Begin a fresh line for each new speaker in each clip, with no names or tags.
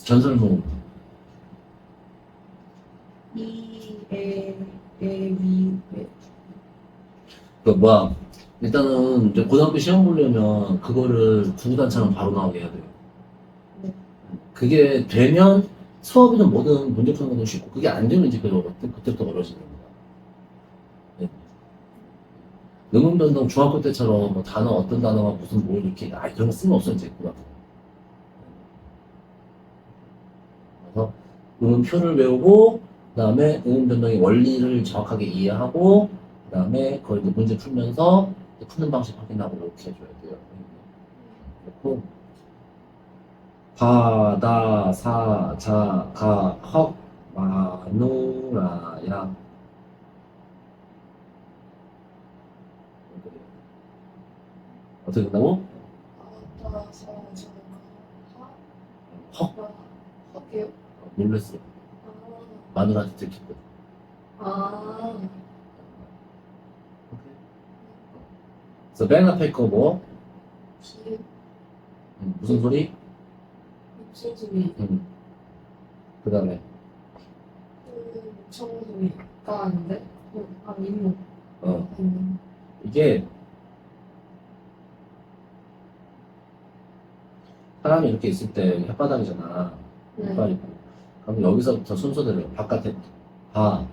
전설모. 그 뭐야? 일단은 이제 고등학교 시험 보려면 그거를 구구단처럼 바로 나오게 해야 돼요.
네.
그게 되면 수업이든 뭐든 문제 푸는 것도 쉽고 그게 안 되면 이제 그때부터 어려워지는 겁니다. 네. 능문변동 중학교 때처럼 뭐 단어 어떤 단어가 무슨 뭘 이렇게 그런 거 쓰면 없어 이제 고등학교. 그래서 음표를 외우고 그다음에 응용변동의 원리를 정확하게 이해하고 그다음에 그걸 이제 문제 풀면서 푸는 방식 확인하고 이렇게 해줘야 돼요. 그리고 바다 사자가 헉 마누라야 어떻게 된다고? 헉
할게요.
놀랬어. 마누라한테 들켰거든. 그래서 맨 앞에 거 뭐? 무슨 소리?
무슨 소리?
그 다음에
청소리가 아닌데? 민무.
이게 사람이 이렇게 있을 때 혓바닥이잖아.
네.
이빨이고. 그럼 여기서부터 순서대로 바깥에 바,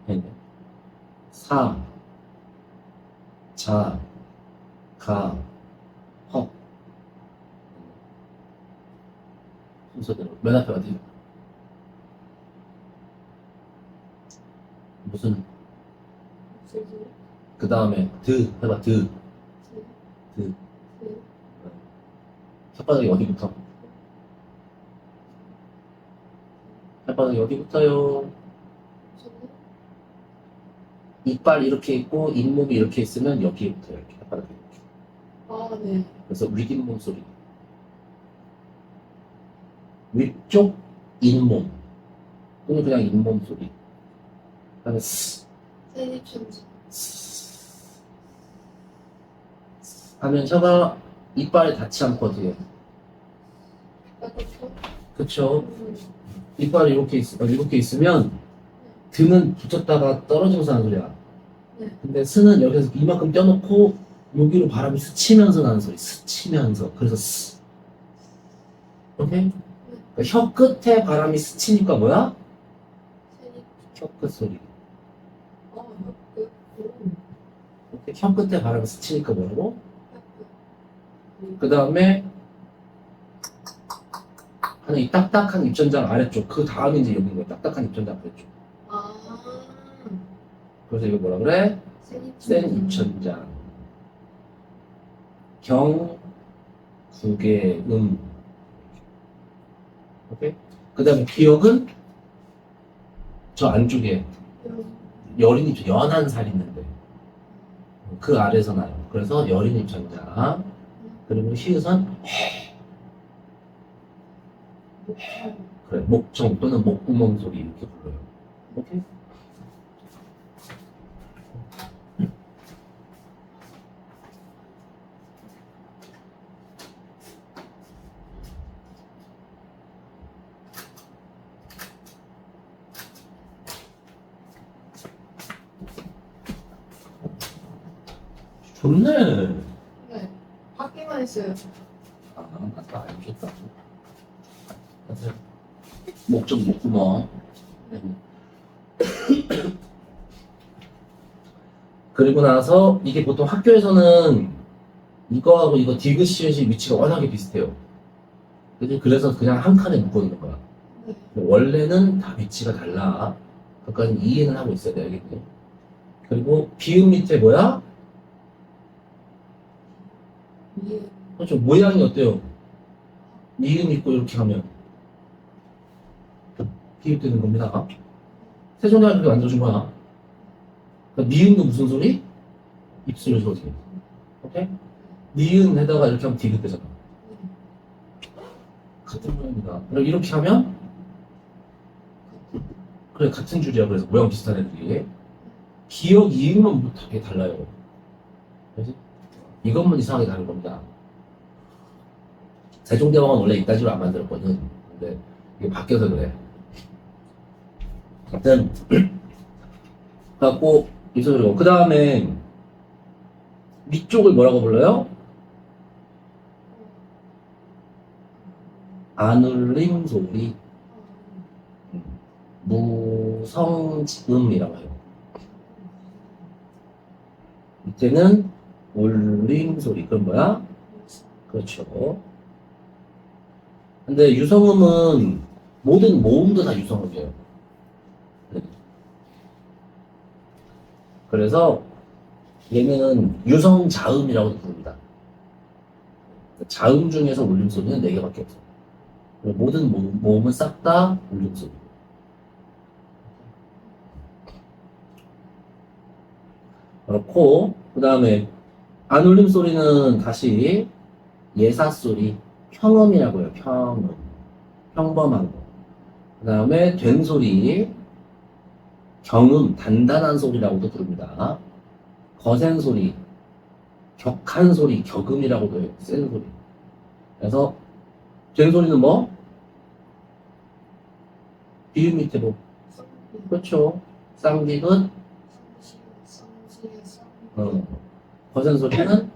했네. 사, 자, 가, 헉. 순서대로. 맨 앞에 어디? 무슨,
무슨 소리?
그 다음에 드, 해봐, 드. 혓바닥이 어디부터? 혓바닥이 어디부터요? 이빨 이렇게 있고 잇몸이 이렇게 있으면 여기부터 이렇게 혓바닥이 이렇게.
네.
그래서 윗잇몸 소리. 위쪽 잇몸 또는 그냥 잇몸 소리. 그다음에 스
세입천지.
하면 혀가 이빨에 닿지 않거든요. 그쵸? 이빨이 이렇게 있으면 등은 붙였다가 떨어지면서 하는 소리야.
네.
근데 스는 여기서 이만큼 떼어놓고 여기로 바람이 스치면서 나는 소리. 스치면서. 그래서 스. 오케이? 그러니까 혀 끝에 바람이 스치니까 뭐야? 혀 끝 소리. 오케이? 혀 끝에 바람이 스치니까 뭐라고? 그 다음에 하는 이 딱딱한 입천장 아래쪽. 그 다음에 이제 여기인 거야. 딱딱한 입천장 아래쪽. 그래서 이거 뭐라 그래? 센 입천장. 경, 구개, 오케이? 그 다음에 기억은 저 안쪽에 여린 입, 연한 살이 있는데 그 아래에서 나요. 그래서 여린 입천장. 그리고 히읗은 그래, 목청 또는 목구멍 소리 이렇게 불러요. 오케이? 좋네.
네. 받기만 했어요.
맞다. 알겠다. 목적 목구멍. 그리고 나서 이게 보통 학교에서는 이거하고 이거 디귿시옷이 위치가 워낙에 비슷해요. 그래서 그냥 한 칸에 묶어놓는 거야.
네.
원래는 다 위치가 달라. 그러니까 이해는 하고 있어야 되겠네. 그리고 비읍 밑에 뭐야? 그렇죠. 모양이 어때요? 미음 있고 이렇게 하면 비읍되는 겁니다. 세종대가 그렇게 만들어준 거야. 그러니까 미음도 무슨 소리? 입술 소리. 오케이? 니은에다가 이렇게 하면 디귿 되잖아. 같은 모양입니다. 그럼 이렇게 하면 그래 같은 줄이야. 그래서 모양 비슷한 애들이 기억 이음만 되게 달라요. 그래서 이것만 이상하게 다른 겁니다. 세종대왕은 원래 이따지로 안 만들었거든. 근데 이게 바뀌어서 그래. 하여튼 갖고 있어. 그 다음에 위쪽을 뭐라고 불러요? 안울림 소리, 무성지음이라고 해요. 이때는 울림 소리. 그건 뭐야? 그렇죠. 근데 유성음은 모든 모음도 다 유성음이에요. 네. 그래서 얘는 유성자음이라고 부릅니다. 자음 중에서 울림소리는 4개밖에 없어. 모든 모음은 싹 다 울림소리. 그렇고, 그 다음에 안 울림소리는 다시 예사소리, 평음이라고 해요. 평음. 평범한 거. 그 다음에 된소리, 경음, 단단한 소리라고도 부릅니다. 거센 소리, 격한 소리, 격음이라고도 해요. 센 소리. 그래서 된 소리는 뭐? 비읍 밑에 뭐? 그렇죠. 쌍디귿, 거센 소리는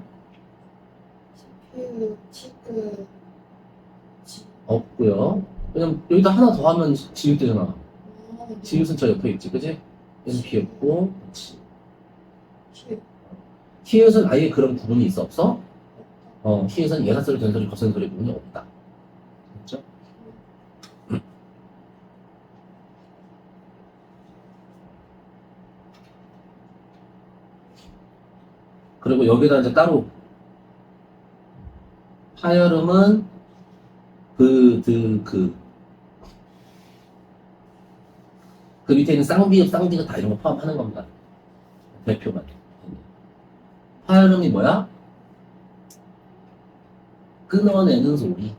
없고요. 왜냐면 여기다 하나 더 하면 지읒 되잖아. 지읒은 저 옆에 있지, 그지? 얘는 비읍고, 그렇지. 히읗은 아예 그런 구분이 있어, 없어? 히읗은 예사소리, 된소리, 거센 소리 구분이 없다. 그렇죠? 그리고 여기다 이제 따로 파열음은 그 밑에 있는 쌍비읍, 쌍디귿 다 이런 거 포함하는 겁니다. 대표만. 파열음이 뭐야? 끊어내는 소리.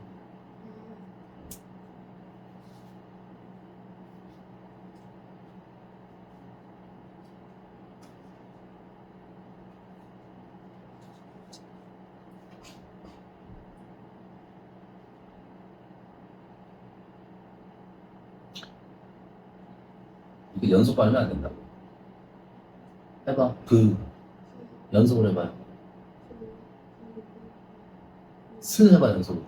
이게 연속 발음이 안 된다고. 해봐. 연속으로 해봐요. 스 해봐, 연속으로.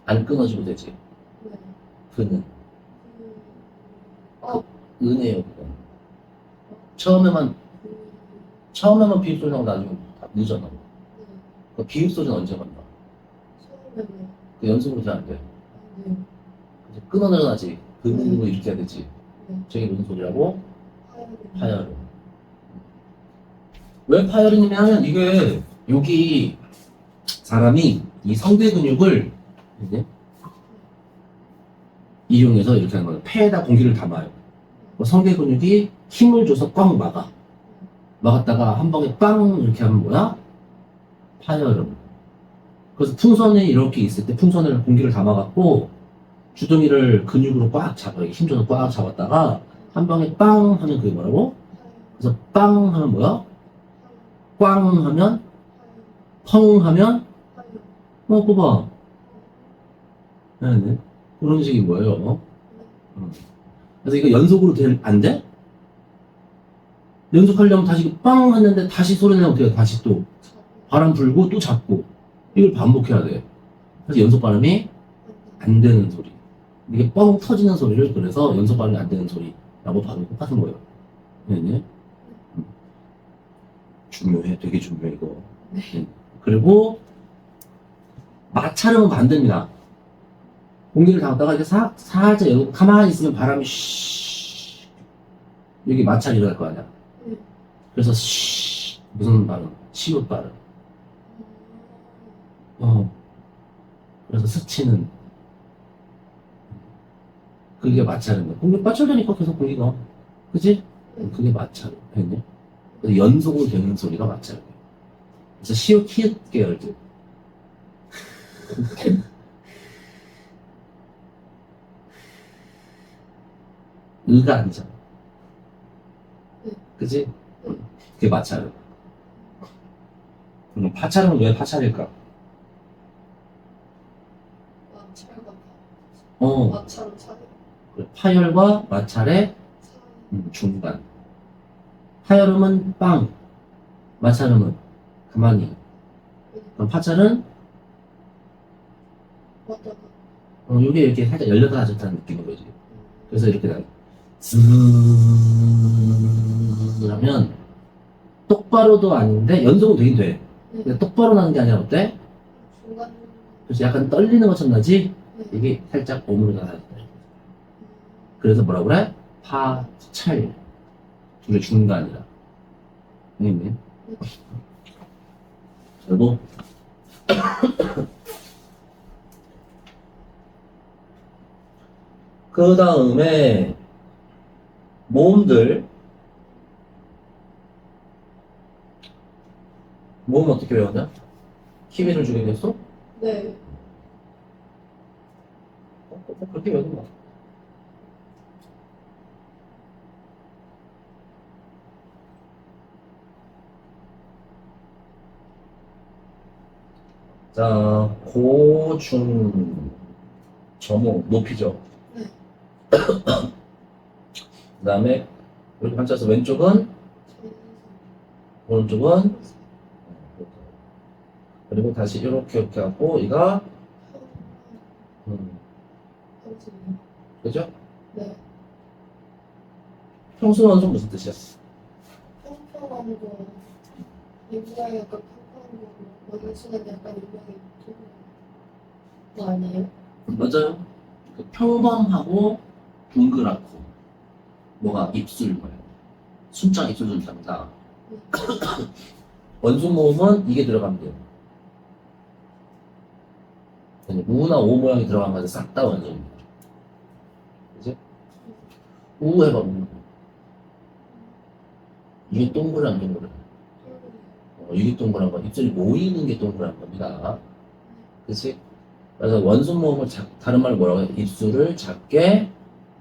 안 끊어지고 되지. 그는. 은혜요, 그거. 처음에만 비읍 소리 나고 나중에 다 늦어나. 그 비읍 소리는 언제 간다? 그 연속으로 잘 안 돼. 이제 끊어내려나지. 뭐 이렇게 해야 되지. 저게 무슨 소리라고? 파열음. 왜 파열음이냐면 이게 여기 사람이 이 성대 근육을 이제 이용해서 이렇게 하는 거예요. 폐에다 공기를 담아요. 성대 근육이 힘을 줘서 꽉 막아. 막았다가 한 방에 빵 이렇게 하면 뭐야? 파열음. 그래서 풍선이 이렇게 있을 때 풍선을 공기를 담아갖고 주둥이를 근육으로 꽉 잡아요. 힘줘서 꽉 잡았다가 한 방에 빵 하면 그게 뭐라고? 그래서 빵 하면 뭐야? 꽝 하면? 펑 하면? 그거 봐. 네. 그런 식인 거예요. 그래서 이거 연속으로 안 돼? 연속하려면 다시 빵 했는데 다시 소리 내면 어떻게 해? 다시 또 바람 불고 또 잡고 이걸 반복해야 돼. 그래서 연속 발음이 안 되는 소리. 이게 뻥 터지는 소리를 그래서 연속 발음이 안 되는 소리라고 발음이 똑같은 거예요. 네. 중요해. 되게 중요해 이거. 그리고 마찰음은 반대입니다. 공기를 담았다가 이렇게 살짝 여기 가만히 있으면 바람이 쉬 여기 마찰이 일어날 거 아니야. 그래서 쉬 무슨 발음? 시옷 발음. 그래서 스치는 그게 마찰음이야. 공기 마찰되니까 계속 공기가 그지? 그게 마찰음. 했네. 그래서 연속으로 되는 소리가 마찰음이야. 그래서 시옷 히읗 계열들. 의가 아니잖아. 그지? 그게 마찰음. 그럼 파찰음은 왜 파찰일까?
마찰과
어,
마찰은 차례.
그래. 파열과 마찰의 중간. 파열음은 빵, 마찰음은 가만히. 그럼 파찰은
왔다가.
이게 이렇게 살짝 열렸다 닫혔다는 느낌인 거지. 그래서 이렇게 나 하면 똑바로도 아닌데 연속은 되긴 돼. 근데 똑바로 나는 게 아니라 어때?
중간.
그래서 약간 떨리는 것처럼 나지?
네.
이게 살짝 오므려다 닫혔다. 그래서 뭐라 그래? 파찰. 둘의 중간이라. 알겠니? 그리고 그 다음에 모음들 모음 어떻게 외웠냐? 키위를 주게 됐어?
네.
그렇게 외우는 거야. 자, 고, 중, 저모, 높이죠.
네.
그 다음에 이렇게 앉아서 왼쪽은, 오른쪽은, 그리고 다시 이렇게 하고, 이가, 그죠?
네.
평수원은 무슨 뜻이야?
평평한 거. 인상이 약간 평평한 거고, 원수는 약간 인상이 둥근 거 아니에요?
맞아요. 그 평범하고 동그랗고, 뭐가 입술 뭐야? 순자 입술 준답니다. 원수 모음은 이게 들어가면 돼요. 우나 오 모양이 들어간 거는 싹 다 원수입니다. 그지? 우 해봐, 우. 이게 동그란 동그란. 이게 동그란 거. 입술이 모이는 게 동그란 겁니다. 그치? 그래서 원수 모음을 다른 말로 뭐라고 해? 입술을 작게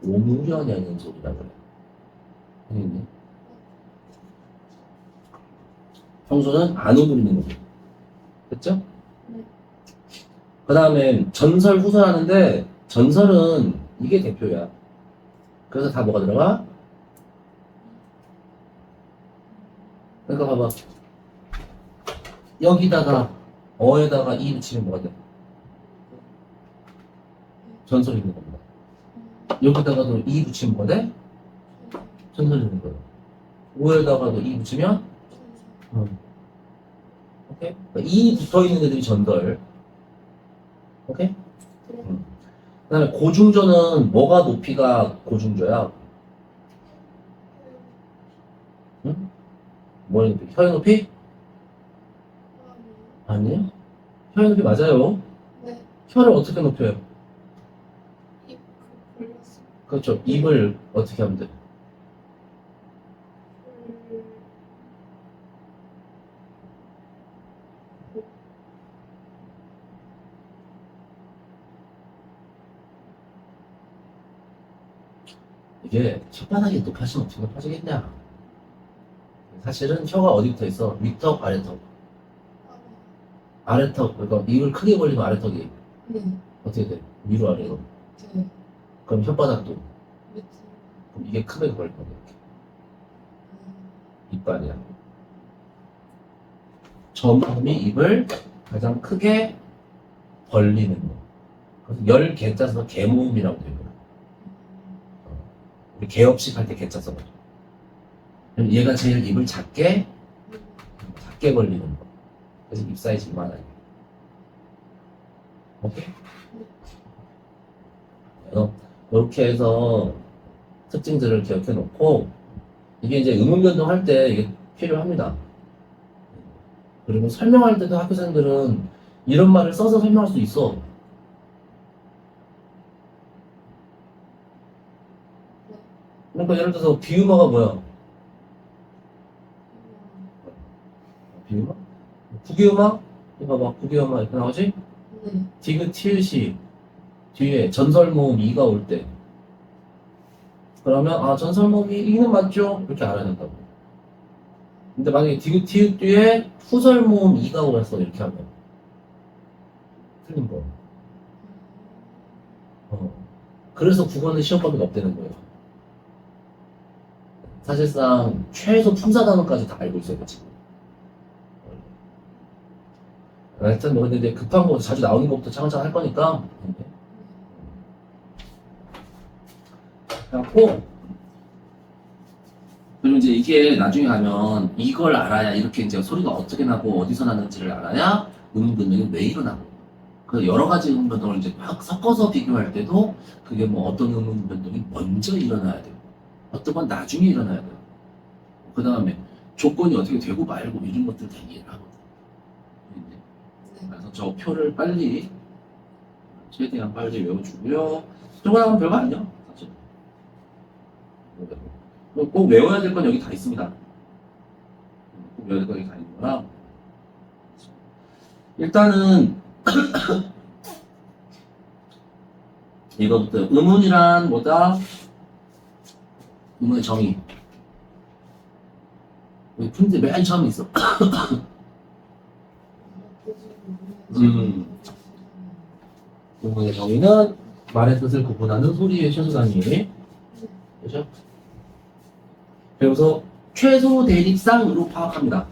오므려내는 소리라고 해요. 알겠니? 평소는 안 오므리는 거죠. 됐죠?
네.
그 다음에 전설 후설하는데 전설은 이게 대표야. 그래서 다 뭐가 들어가? 그러니까 봐봐. 여기다가 어에다가 이 붙이면 뭐가 돼? 전설이 있는 겁니다. 여기다가도 이 붙이면 뭐가 돼? 전설이 있는 거예요. 오에다가도 이 붙이면 오케이? 그러니까 이 붙어있는 애들이 전설. 오케이? 그 다음에 고중조는 뭐가 높이가 고중조야? 응? 뭐의 높이? 혀의 높이? 아니에요? 혀의 높이 맞아요.
네.
혀를 어떻게 높여요?
입 골랐어.
그렇죠. 입을 어떻게 하면 돼? 이게 혓바닥이 높아지면 어떻게 높아지겠냐? 사실은 혀가 어디 붙어 있어? 윗턱, 아래턱. 아래턱, 그러니까 입을 크게 벌리면 아래턱이
네.
어떻게 돼? 위로 아래로.
네.
그럼 혓바닥도.
밑에.
그럼 이게 크게 벌릴 거야. 이렇게. 이빨이야. 저모음이 입을 가장 크게 벌리는 거. 그래서 열 개자 써서 개모음이라고 돼요. 우리 개업식 할 때 개자 써가지고. 그럼 얘가 제일 입을 작게 벌리는 거. 그래서 입 사이즈 이만하게. 오케이? 그래서 이렇게 해서 특징들을 기억해 놓고 이게 이제 음운 변동할 때 이게 필요합니다. 그리고 설명할 때도 학교생들은 이런 말을 써서 설명할 수 있어. 그러니까 예를 들어서 비유마가 뭐야? 비유마? 국유마? 이거 봐봐, 국유마 이렇게 나오지?
네.
디귿 티읕이 뒤에 전설모음 이가 올 때 그러면 아 전설모음이 이는 맞죠? 이렇게 알아야 된다고. 근데 만약에 디귿 티귿 뒤에 후절 모음 이가 오랬어 이렇게 하면 틀린 거. 그래서 국어는 시험 범위가 없다는 거예요. 사실상 최소 품사 단어까지 다 알고 있어야 되지. 하여튼 뭐 근데 이제 급한 거 자주 나오는 것부터 차근차근 할 거니까. 그래갖고 그리고 이제 이게 나중에 가면 이걸 알아야 이렇게 이제 소리가 어떻게 나고 어디서 나는지를 알아야 음운 변동이 왜 일어나고. 그 여러 가지 음운 변동을 이제 막 섞어서 비교할 때도 그게 뭐 어떤 음운 변동이 먼저 일어나야 돼요. 어떤 건 나중에 일어나야 돼요. 그 다음에 조건이 어떻게 되고 말고 이런 것들 다 이해를 하거든요. 그래서 저 표를 빨리 최대한 빨리 외워주고요. 저거 나오면 별거 아니야 사실. 꼭 외워야 될 건 여기 다 있습니다. 꼭 외워야 될 건 여기 다 있는 거라. 일단은 이거부터 음운이란 뭐다? 음운의 정의. 여기 푼지 맨 처음에 있어. 음운의 정의는 말의 뜻을 구분하는 소리의 최소 단위. 그죠? 그래서 최소 대립상으로 파악합니다.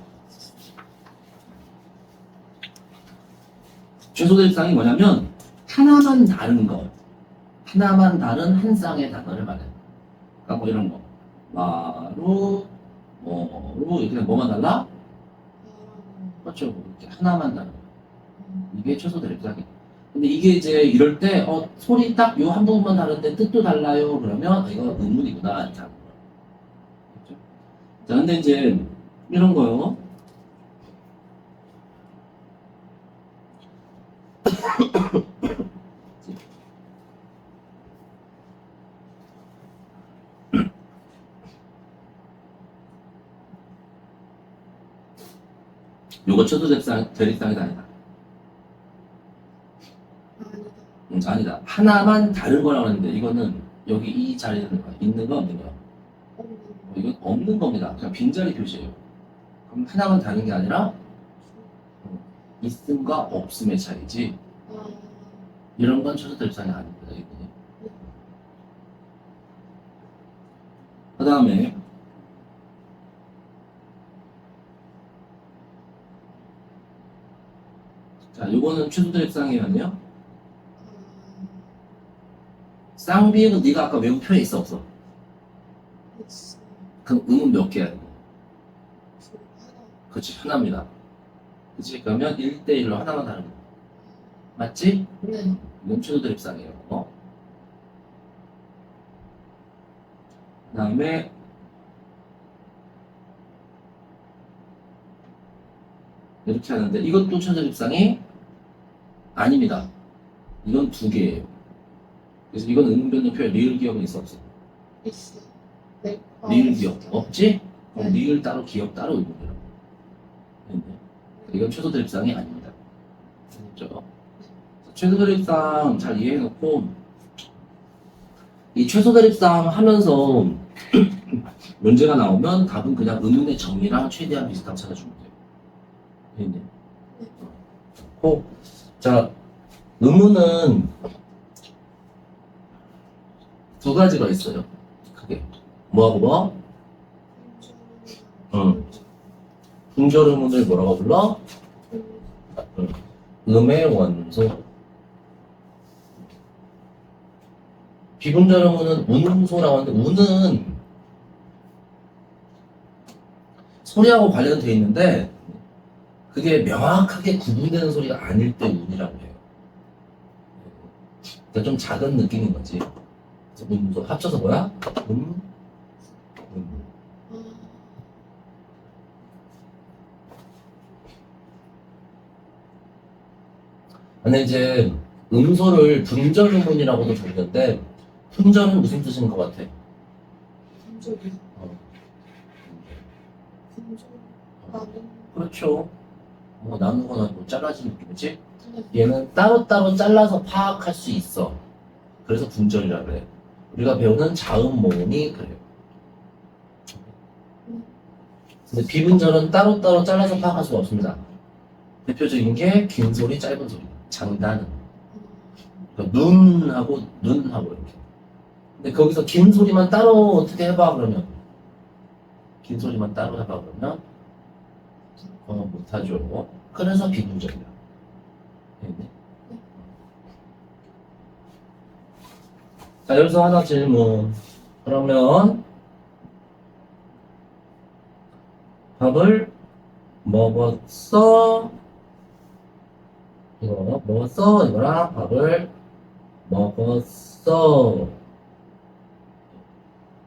최소 대립상이 뭐냐면 하나만 다른 거, 하나만 다른 한 쌍의 단어를 말해요. 그러니까 뭐 이런 거, 마루, 뭐로 이렇게 뭐만 달라? 그렇죠. 이렇게 하나만 다른 거. 이게 최소 대립상이에요. 근데 이게 이제 이럴 때 소리 딱 요 한 부분만 다른데 뜻도 달라요. 그러면 이거 의문이구나. 이렇게 하는 거예요. 그렇죠? 자, 근데 이제 이런 거요. 요거 최소 대립상이다 아니다. 아니다. 하나만 다른 거라고 하는데 이거는 여기 이 자리에 있는 거 없는 거야. 이건 없는 겁니다. 그냥 빈자리 표시예요. 그럼 하나만 다른 게 아니라 있음과 없음의 차이지. 이런 건 최소 대립상이 아닙니다. 이거는. 그 다음에 자, 요거는 최소 대립상이면요. 쌍비음은 네가 아까 외운 표에 있어 없어? 그럼 음은 몇 개야? 그렇지, 하나입니다. 그렇지, 그러면 1대1로 하나만 다른 거. 맞지?
네.
이건 최소 대립상이에요. 그 다음에 이렇게 하는데 이것도 최소 대립상이 아닙니다. 이건 두 개예요. 그래서 이건 음변동표에 리을 기억은 있어 없어?
있어. 네.
리을 기억 없지? 그럼
네.
리을 따로 기억 따로 의문이라고. 이건 최소 대립상이 아닙니다. 그렇죠? 최소 대립상 잘 이해해놓고 이 최소 대립상 하면서 문제가 나오면 답은 그냥 의문의 정의랑 최대한 비슷하게 찾아주면 돼요. 자, 의문은 두 가지가 있어요. 크게. 뭐하고 뭐? 분절 의문을 뭐라고 불러? 음의 원소. 비분절 의문은 운소라고 하는데 운은 소리하고 관련되어 있는데 그게 명확하게 구분되는 소리가 아닐 때 운이라고 해요. 그러니까 좀 작은 느낌인 거지. 운소 합쳐서 뭐야? 근데 이제 음소를 분절 의문이라고도 부르는데 분절은 무슨 뜻인 것 같아?
분절이. 분절.
그렇죠. 뭐 나누거나 뭐 잘라진 느낌이지? 얘는 따로따로 잘라서 파악할 수 있어. 그래서 분절이라 그래. 우리가 배우는 자음 모음이 그래요. 근데 비분절은 따로따로 잘라서 파악할 수가 없습니다. 대표적인 게 긴 소리, 짧은 소리. 장단은. 그러니까 눈하고 이렇게. 근데 거기서 긴 소리만 따로 어떻게 해봐 그러면 긴 소리만 따로 해봐 그러면 못하죠. 그래서 비분절이야. 알겠니? 자 여기서 하나 질문. 그러면 밥을 먹었어? 이거 먹었어? 이거랑 밥을 먹었어.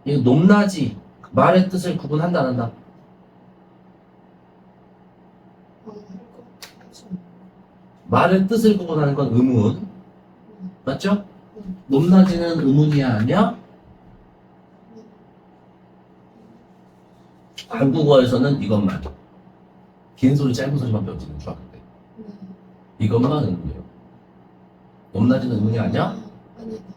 이거 높낮이 말의 뜻을 구분한다 안 한다? 말의 뜻을 구분하는 건 의문 맞죠? 높낮이는 의문이야 아니야? 한국어에서는 이것만 긴 소리 짧은 소리만 배웠지는 중학교 때 이것만 의문이에요. 높낮이는 의문이 아니야?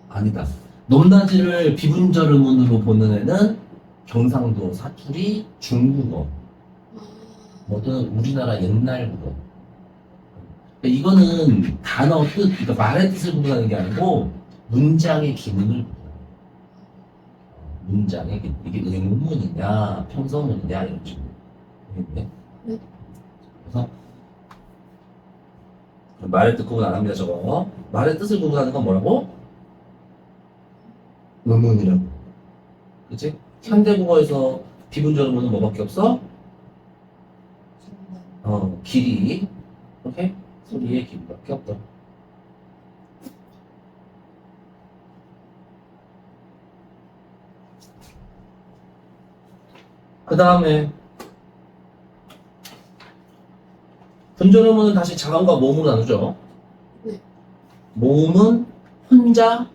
아니다. 높낮이를 비분절 의문으로 보는 애는 경상도, 사투리, 중국어 뭐든 우리나라 옛날 국어. 그러니까 이거는 단어 뜻, 그러니까 말의 뜻을 구분하는 게 아니고 문장의 기능을 구분하는 거예요. 문장의 기능. 이게 의문이냐, 평서문이냐 이런 식으로. 알겠네?
네.
그래서 말의 뜻 구분 안 합니다. 저거. 말의 뜻을 구분하는 건 뭐라고? 의문이라고. 그치? 현대국어에서 비분절 의문은 뭐밖에 없어? 길이. 오케이? 소리의 길이밖에 없다. 그 다음에 분절 의문은 다시 자음과 모음으로 나누죠.
네.
모음은 혼자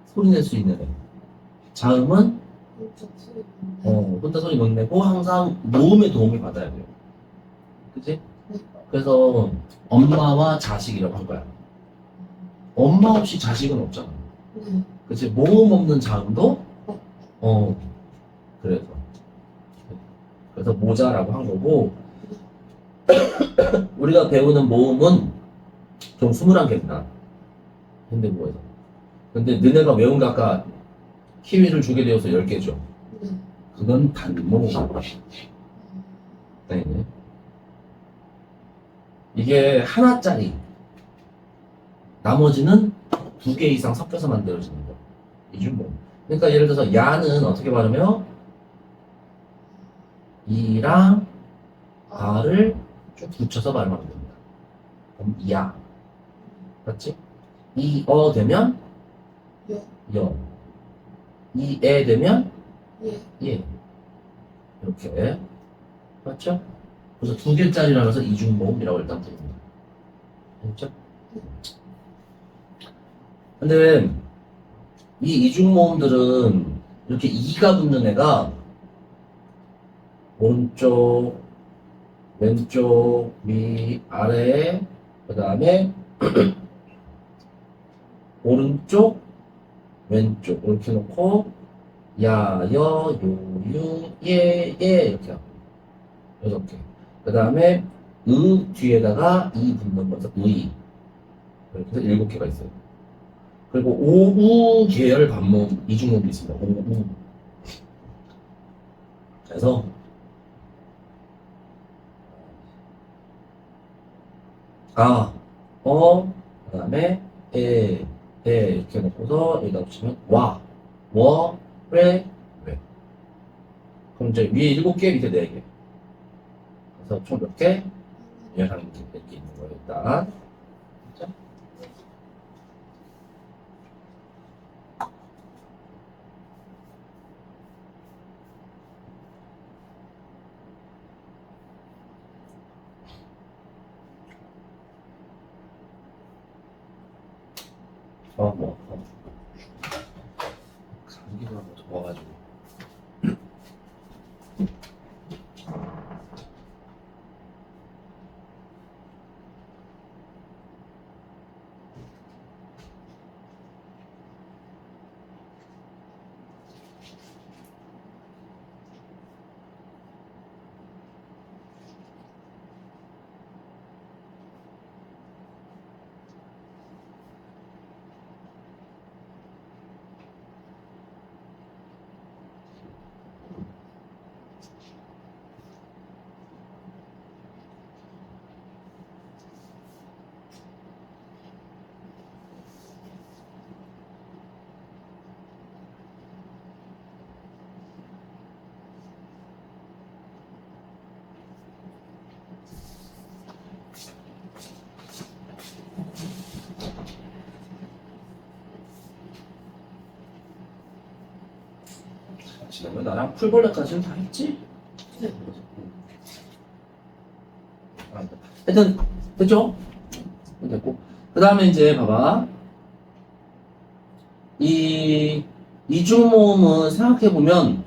소리 낼 수 있는 애. 자음은 혼자 소리 못 내고 항상 모음의 도움을 받아야 돼요. 그치?
네.
그래서 엄마와 자식이라고 할 거야. 엄마 없이 자식은 없잖아. 그치? 모음 없는 자음도 그래서 모자라고 한 거고 우리가 배우는 모음은 좀 21개입니다. 현대국어에서. 근데 너네가 외운 게 아까 키위를 주게 되어서 10개죠. 그건 단모. 네. 이게 하나짜리. 나머지는 2개 이상 섞여서 만들어지는 거. 이중모. 그러니까 예를 들어서 야는 어떻게 발음해요? 이랑 아를 쭉 붙여서 발음하면 됩니다. 그럼 야. 맞지? 이어 되면 여. 이에 되면 예. 이렇게. 맞죠? 그래서 2개짜리라서 이중모음이라고 일단 부릅니다. 됐죠? 근데 이 이중모음들은 이렇게 이가 붙는 애가 오른쪽, 왼쪽, 위, 아래, 그 다음에 오른쪽, 왼쪽 이렇게 놓고 야, 여, 요, 유, 예, 예 이렇게 하고 6개. 그 다음에 으 뒤에다가 이 붙는 거죠. 의. 이렇게 해서 7개가 있어요. 그리고 오우 계열 반모음 이중모음이 있습니다. 오우. 그래서 아, 그 다음에 이렇게 놓고서 여기다 붙이면 와, 워, 왜. 그럼 이제 위에 7개, 밑에 4개. 그래서 총 몇 개? 11개 이렇게 있는 거예요, 일단. 그죠? 감기가 뭐 와가지고. 왜 나랑 풀벌레까지는 다 했지?
네.
하여튼 됐죠? 됐고 그 다음에 이제 봐봐 이 이중모음은 생각해보면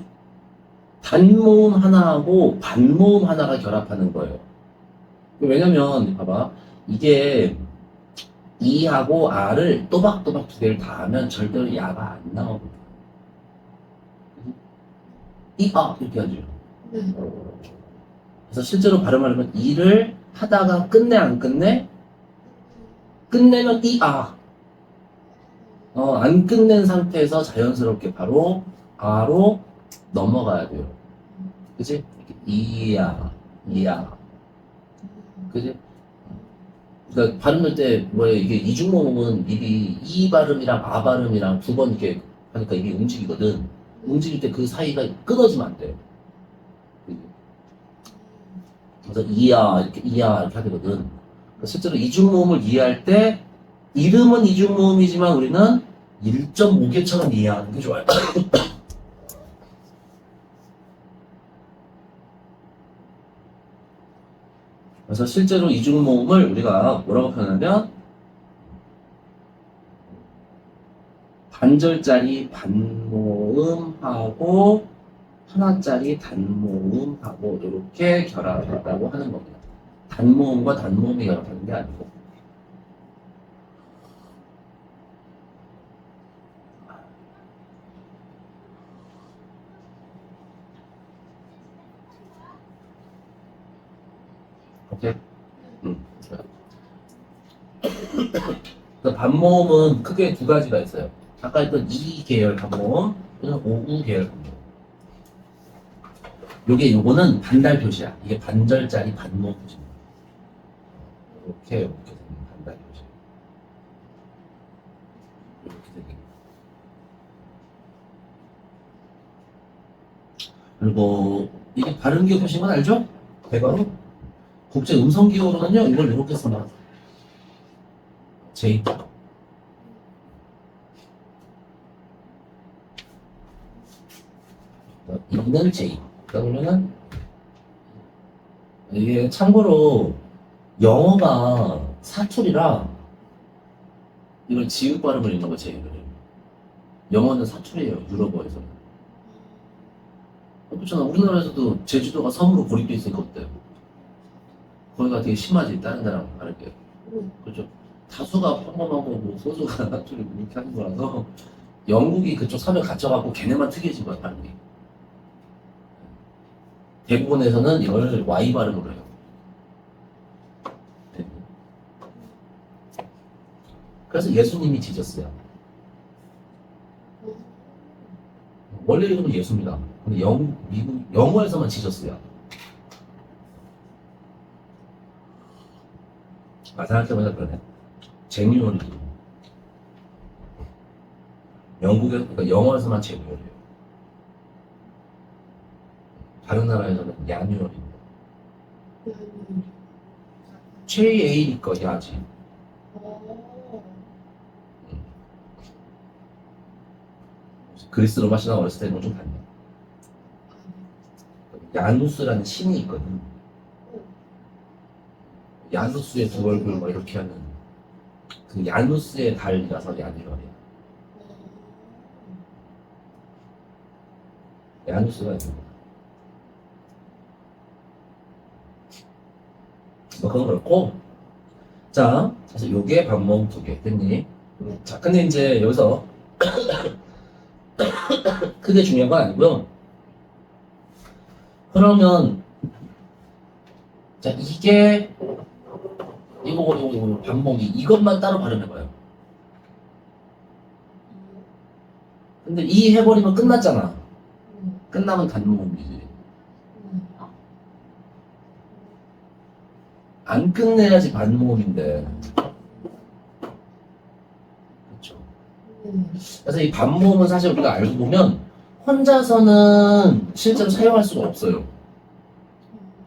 단모음 하나하고 반모음 하나가 결합하는 거예요. 왜냐면 봐봐 이게 이하고 아를 또박또박 두 개를 다 하면 절대로 야가 안 나오거든. 이아 이렇게 하죠.
네.
그래서 실제로 발음하려면 이를 하다가 끝내 안 끝내? 끝내면 이아. 안 끝낸 상태에서 자연스럽게 바로 아로 넘어가야 돼요. 그치? 이야, 이야. 그치? 그러니까 발음할 때 뭐야 이게 이중모음은 입이 이 발음이랑 아 발음이랑 두 번 이렇게 하니까 입이 움직이거든. 움직일 때 그 사이가 끊어지면 안 돼요. 그래서 이야 이렇게 하게 되거든. 그러니까 실제로 이중모음을 이해할 때 이름은 이중모음이지만 우리는 1.5개처럼 이해하는 게 좋아요. 그래서 실제로 이중모음을 우리가 뭐라고 표현하면 반절짜리 반모음하고 하나짜리 단모음하고 이렇게 결합했다고 하는 겁니다. 단모음과 단모음이 결합하는 게 아니고. 오케이? 반모음은 크게 두 가지가 있어요. 아까 했던 이 계열 반모음, 또는 오우 계열 반모음. 요거는 반달 표시야. 이게 반절짜리 반모음 표시입니다. 이렇게 되는 반달 표시. 이렇게 되는. 그리고 이게 발음 기호 표시인 건 알죠? 백어로 국제 음성 기호로는요 이걸 이렇게 써놔. J. 이는 J. 그러면은 이게 참고로 영어가 사투리라 이걸 지읒 발음을 읽는 거 J를. 영어는 사투리예요. 유럽어에서는. 그렇잖아. 우리나라에서도 제주도가 섬으로 고립돼 있으니까 어때요? 거기가 되게 심하지. 다른 데랑 다르게. 그렇죠. 다수가 평범하고 뭐 소수가 사투리 이렇게 하는 거라서 영국이 그쪽 섬에 갇혀갖고 걔네만 특이해진 거야 발음이. 대부분에서는 이걸 Y 발음으로 해요. 네. 그래서 예수님이 지졌어요. 원래 이름은 예수입니다. 근데 미국 영어에서만 지졌어요. 생각해보니까 그러네. 제뉴얼이 그러니까 영어에서만 제뉴얼이에요. 다른 나라에서는 야뉴얼입니다. JA니까 야지. 그리스 로마 신화 어렸을 때는 좀 달라. 야누스라는 신이 있거든. 야누스의 두 얼굴 뭐 이렇게 하는 그 야누스의 달이라서 야누얼이야. 야누스가 있는 거야. 뭐 그건 그렇고 자 사실 요게 반모음 두 개 됐니? 자 근데 이제 여기서 크게 중요한 건 아니고요. 그러면 자 이게 이거 반모음이 이것만 따로 발음해봐요. 근데 이 해버리면 끝났잖아. 끝나면 단모음이지. 안 끝내야지 반모음인데. 그렇죠. 그래서 이 반모음은 사실 우리가 알고 보면 혼자서는 실제로 사용할 수가 없어요.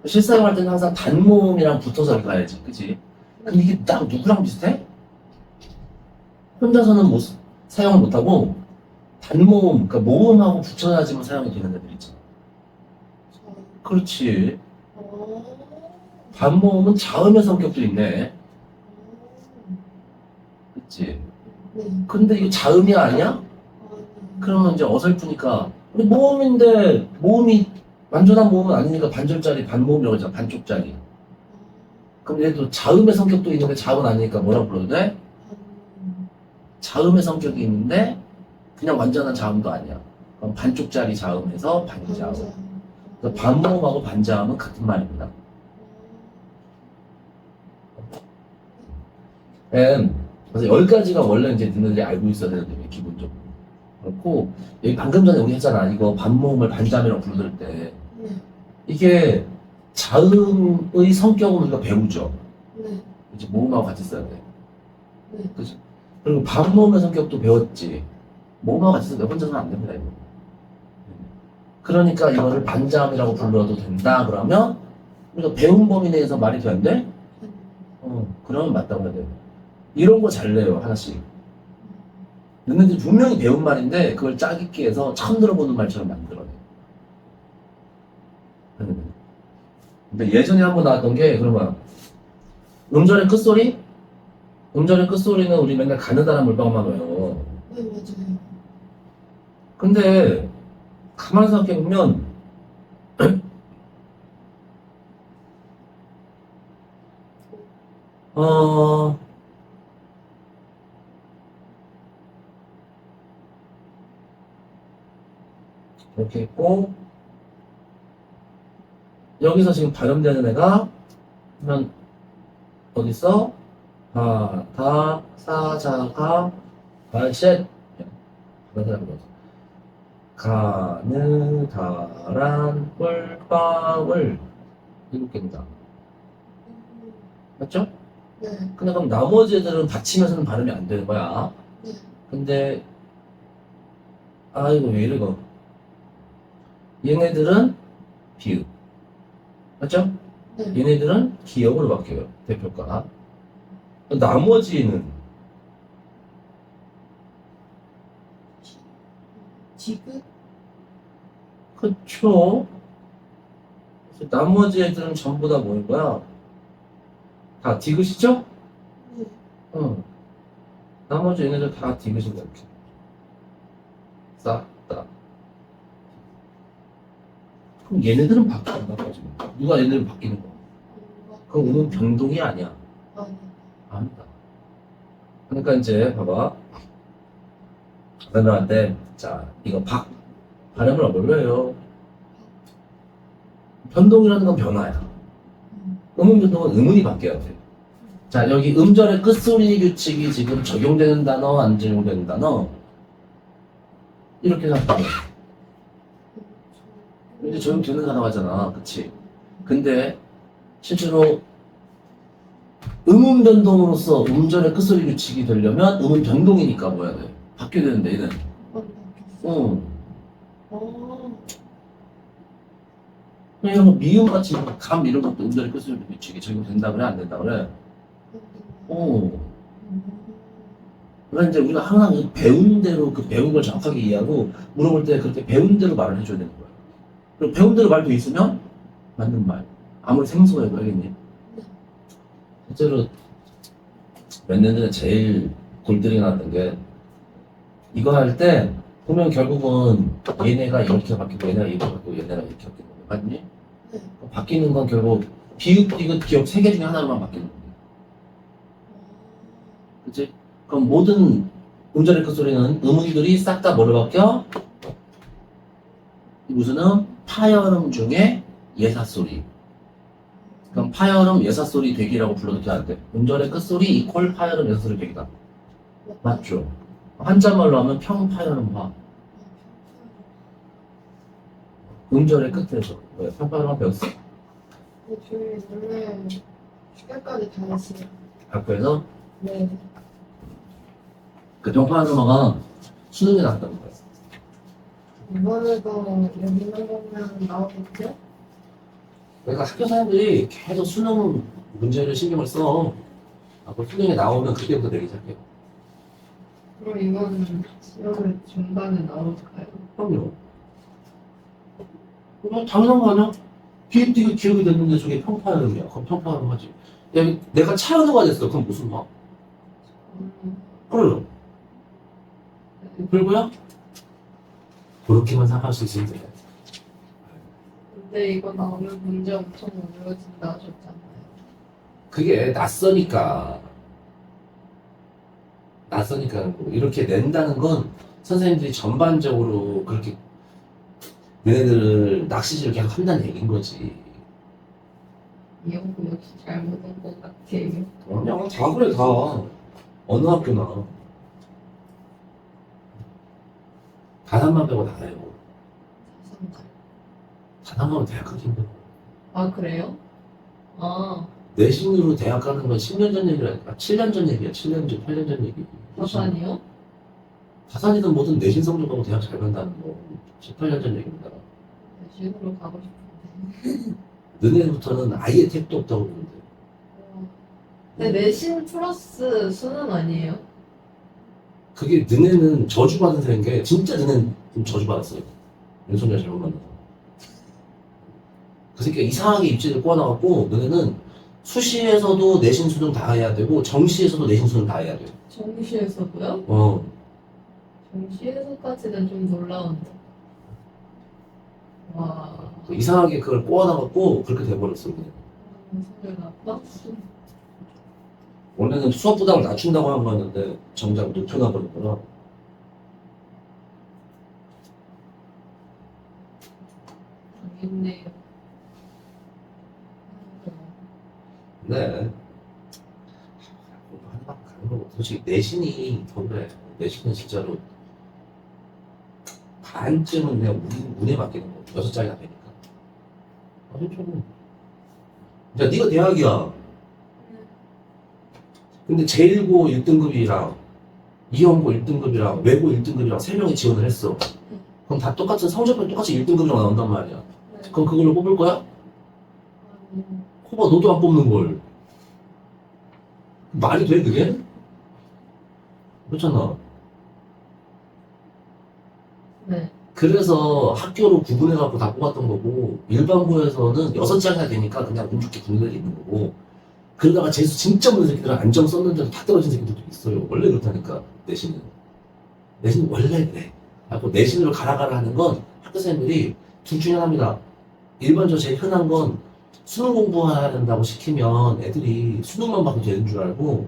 실사용할 때는 항상 단모음이랑 붙어서 가야지, 그치? 근데 이게 딱 누구랑 비슷해? 혼자서는 사용을 못하고 반모음, 그러니까 모음하고 붙여야지만 사용이 되는 애들 있잖아. 그렇지. 반모음은 자음의 성격도 있네. 그치.
네.
근데 이거 자음이 아니야? 그러면 이제 어설프니까. 우리 모음인데, 모음이, 완전한 모음은 아니니까 반절짜리, 반모음이라고 하잖아. 반쪽짜리. 그럼 얘도 자음의 성격도 있는데 자음은 아니니까 뭐라고 불러도 돼? 자음의 성격이 있는데, 그냥 완전한 자음도 아니야. 그럼 반쪽짜리 자음에서 반자음. 그래서 반모음하고 반자음은 같은 말입니다. 그래서 10가지가 원래 이제 너희들이 알고 있어야 되는데, 기본적으로. 그렇고, 여기 방금 전에 우리 했잖아. 이거 반모음을 반자음이라고 부를 때. 이게 자음의 성격은 우리가 배우죠. 이제 모음하고 같이 써야 돼. 그죠? 그리고 반모음의 성격도 배웠지. 모음하고 같이 써야 돼. 혼자서는 안 됩니다, 이거. 그러니까 이거를 반자음이라고 불러도 된다. 그러면 우리가 배운 범위 내에서 말이 돼, 안 돼? 그러면 맞다고 해야 돼. 이런 거 잘 내요, 하나씩. 너네들이 분명히 배운 말인데 그걸 짜깁기 해서 처음 들어보는 말처럼 만들어내. 근데 예전에 한 번 나왔던 게 그러면 음절의 끝소리? 음절의 끝소리는 우리 맨날 가느다란 물방울만 외워.
네, 맞아요.
근데 가만히 생각해보면 어... 이렇게 있고 여기서 지금 발음되는 애가 그러면 어디 있어? 다, 사, 자, 가, 발셋 가느다란 꿀방울 7개입니다. 맞죠?
네.
근데 그럼 나머지 애들은 받치면서는 발음이 안 되는 거야.
네.
근데 이거 왜 이래 이거. 얘네들은 비읍. 맞죠?
네.
얘네들은 기역으로 바뀌어요. 대표가. 나머지는
지금?
그쵸? 그래서 나머지 애들은 전부 다 뭐인 거야? 다 디귿이죠?
네.
나머지 얘네들 다 디귿인 거야. 이렇게. 싹 다. 그럼 얘네들은 바뀌어 안 바뀌어지고. 누가 얘네들 바뀌는 거야? 그럼 음은 변동이 아니야.
아니.
아니다. 그러니까 이제 봐봐. 선생님한테 자 이거 발음을 뭘로 해요? 변동이라는 건 변화야. 음운 변동은 음운이 바뀌어야 돼. 자 여기 음절의 끝소리 규칙이 지금 적용되는 단어 안 적용되는 단어 이렇게 생각하면 이제 적용되는 단어가잖아, 그치? 근데 실제로 음운 변동으로서 음절의 끝소리 규칙이 되려면 음운 변동이니까 뭐 해야 돼? 바뀌어야 되는데 얘는 그냥 뭐 미음같이 감 이런 것도 음절의 끝소리 규칙이 적용된다 그래 안 된다 그래? 그러니까 이제 우리가 항상 그 배운 대로 그 배운 걸 정확하게 이해하고 물어볼 때 그렇게 배운 대로 말을 해줘야 되는 거야. 그리고 배운 대로 말도 있으면 맞는 말. 아무리 생소해도 알겠니? 실제로 몇 년 전에 제일 골때리게 나왔던 게 이거 할 때 보면 결국은 얘네가 이렇게 바뀌고 얘네가 이렇게 바뀌고 얘네가 이렇게 바뀌는 거야. 맞니? 바뀌는 건 결국 비읍, 디귿, 기역 3개 중에 하나로만 바뀌는 거야. 그치? 그럼 모든 음절의 끝소리는 음운들이 싹 다 뭐로 바뀌어? 무슨 음? 파열음 중에 예사소리. 그럼 파열음 예사소리 되기라고 불러도 돼, 안 돼? 음절의 끝소리 이퀄 파열음 예사소리 되기다. 맞죠? 한자말로 하면 평파열음화. 음절의 끝에서. 왜? 평파열음화 배웠어?
저희 원래 휴가까지 다 했어요.
학교에서
네.
그 평파열음화가 수능에 나왔다는 거야.
이번에도 여기 있는 거면 나오겠죠?
그러니까 학교 사람들이 계속 수능 문제를 신경을 써. 그 수능에 나오면 그때부터 내기 시작해.
그럼 이거는 시험의 중간에 나올까요?
그럼요. 그럼 당연한 거 아니야? BMT가 기억이 됐는데 저게 평파형이야. 그럼 평파형 하지. 야, 내가 차은우가 됐어. 그럼 무슨 말? 그래요. 그리고요? 그렇게만 생각할 수 있으면 돼.
근데 이거 나오면 문제 엄청 어려워진다 하셨잖아요.
그게 낯서니까 뭐 이렇게 낸다는 건 선생님들이 전반적으로 그렇게 얘네들을 낚시질을 계속 한다는 얘기인 거지.
이 연구 역시 잘못한 것 같아요.
그냥 다 그래, 다. 어느 학교나. 다산만 빼고 다 해요.
자산가.
다산가면 대학 가기 힘들어.
아 그래요? 아
내신으로 대학 가는 건 10년 전 얘기라니까. 7년 전 얘기야. 7년 전, 8년 전 얘기.
자산이요?
다산이든 뭐든 내신 성적하고 대학 잘 간다는 거. 18년 전 얘기입니다.
내신으로 가고 싶은데.
너네부터는 아예 택도 없다고 그러는데.
근데 내신 플러스 수능 아니에요?
그게 너네는 저주받은 새인 게 진짜 너네는 좀 저주받았어요. 윤석열 잘못 만나서. 그 새끼가 이상하게 입지를 꼬아놔갖고 너네는 수시에서도 내신 수능 다 해야 되고 정시에서도 내신 수능 다 해야 돼요.
정시에서도요?
어.
정시에서까지는 좀 놀라운데. 와.
이상하게 그걸 꼬아놔갖고 그렇게 돼버렸어. 그냥.
성질 나빠?
원래는 수업 부담을 낮춘다고 한 거였는데 정작 높여놔버린 거라.
당했네요.
네. 공부하는 만큼 가는 거고. 솔직히 내신이 그래. 내신은 진짜로 반쯤은 그냥 운에 맡기는 거. 6장이나 되니까. 아니, 좀. 야, 네가 대학이야. 근데 제1고 1등급이랑 이연고 1등급이랑 외고 1등급이랑 3명이 지원을 했어. 그럼 다 똑같은 성적표 똑같이 1등급이랑 나온단 말이야.
네.
그럼 그걸로 뽑을 거야?
아니,
코바 너도 안 뽑는 걸. 말이 돼 그게? 그렇잖아.
네.
그래서 학교로 구분해갖고 다 뽑았던 거고 일반고에서는 6장이나 되니까 그냥 운 좋게 분들이 있는 거고 그러다가 재수 진짜 없는 새끼들은 안정 썼는데도 다 떨어진 새끼들도 있어요. 원래 그렇다니까 내신은. 내신은 원래 그래. 그래고 내신으로 가라 하는 건 학교 선생님들이 둘 중에 하나입니다. 일반적으로 제일 흔한 건 수능 공부해야 된다고 시키면 애들이 수능만 봐도 되는 줄 알고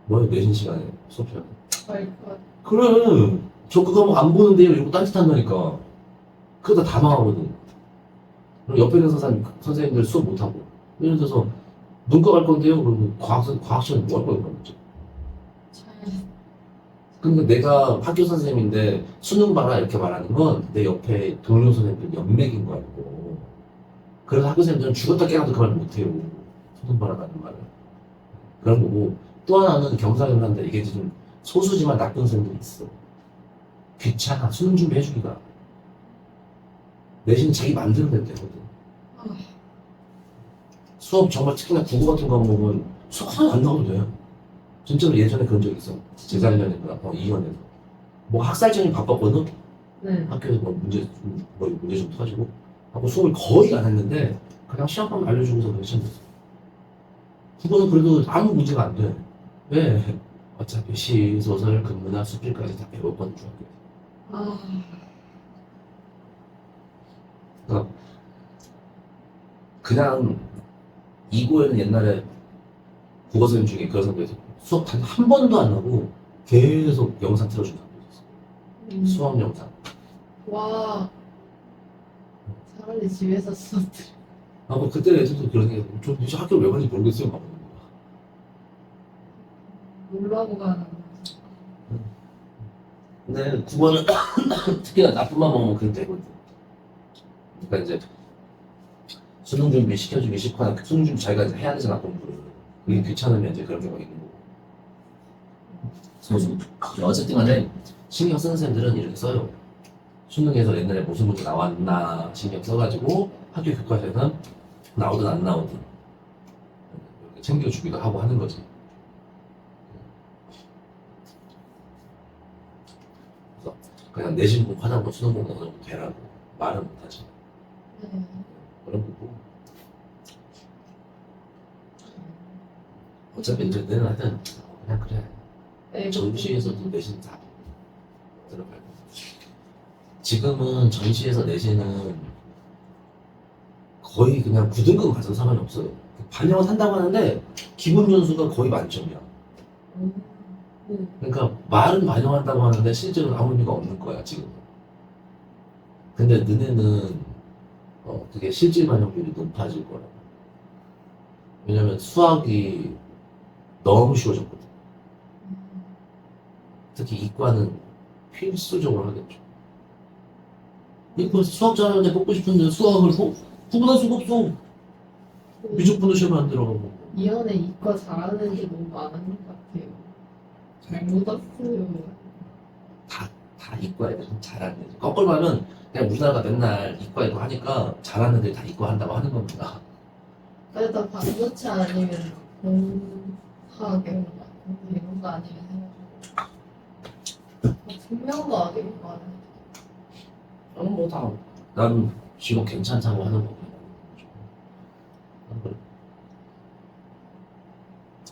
뭐예요 내신 시간에 수업시간에.
알것
그래. 저 그거 뭐 안 보는데요 이러고 딴짓한다니까. 그러다 다 망하거든. 그리고 옆에 있는 선생님들 수업 못하고 예를 들어서 문과 갈 건데요 그러면 과학 시간에 뭐 할 거예요 그러면. 그러니까 내가 학교 선생님인데 수능 봐라 이렇게 말하는 건 내 옆에 동료 선생님들 연맥인 거 알고 그래서 학교 선생님들은 죽었다 깨어나도 그 말 못해요. 수능 봐라라는 말을. 그런 거고 또 하나는 경상을 하는데 이게 좀 소수지만 나쁜 선생님들이 있어. 귀찮아 수능 준비해주기가. 내신 자기 만드는 데면 되거든. 수업 정말 특히나 국어 같은 거 보면 수업 하나 안 나와도 돼. 진짜로 예전에 그런 적 있어. 재작년인가 2년에서 뭐 학살전이 바빴거든.
네.
학교에서 문제 좀 터지고 하고 수업을 거의 안 했는데 그냥 시험만 알려주고서 그냥 시험 됐어. 국어는 그래도 아무 문제가 안 돼. 왜? 어차피 시, 소설, 근문학, 수필까지 다 배웠거든 중학교에서.
아,
그러니까 그냥 이고에는 옛날에 국어 선생님 중에 그런 선배에서 수업 단 한 번도 안 하고 계속 영상 틀어준 선배 있었어. 수업 영상.
와. 차라리 집에서 수업
뭐 그때 애들도 그런 게, 저 도대체 학교를 왜 가는지 모르겠어요. 막.
놀라고 가는
근데 국어는 특히나 나쁜만 먹으면 그렇게 되거든. 그러니까 이제 수능 준비 시켜주기 싫거나 수능 준비 자기가 이제 해야 되잖아 공부를. 그게 귀찮으면 이제 그런 경우가 있는 거고. 소수. 어쨌든 간에 신경 쓰는 선생님들은 이렇게 써요. 수능에서 옛날에 무슨 문제 나왔나 신경 써가지고 학교 교과서에는 나오든 안 나오든 이렇게 챙겨주기도 하고 하는 거지. 그냥 내신 공 하다 보 수능 공부 어느 정도 되라고 말은 못하지.
네.
그런 거고. 어차피 이제 내는 하여튼 그냥 그래.
네,
전시에서도 내신 다 들어갈 거. 지금은 전시에서 내신은 거의 그냥 9등급 가서 상관이 없어요. 반영을 한다고 하는데 기본 점수가 거의 만점이야. 그러니까 말은 반영한다고 하는데 실제로는 아무 의미가 없는 거야 지금. 근데 너네는 그게 실질 반영률이 높아질 거라. 왜냐면 수학이 너무 쉬워졌거든. 특히 이과는 필수적으로 하겠죠. 이과 수학 잘하는데 뽑고 싶은데 수학을 구분할 수가 없어. 미적분도 시험에 안 들어가고.
이 안에 이과 잘하는 게 너무 많은 것 같아요. 잘못 왔어요.
다 이과 애들 잘하는 애들. 거꾸로 말하면 그냥 우리나라가 맨날 이과 이거 하니까 잘하는 애들이 다 이과 한다고 하는 겁니다.
그래도 반도체 아니면 공학 이런 거 아니면 해가지고 분명도 아니고 말해.
나는 난 직업 괜찮다고 하는 거고.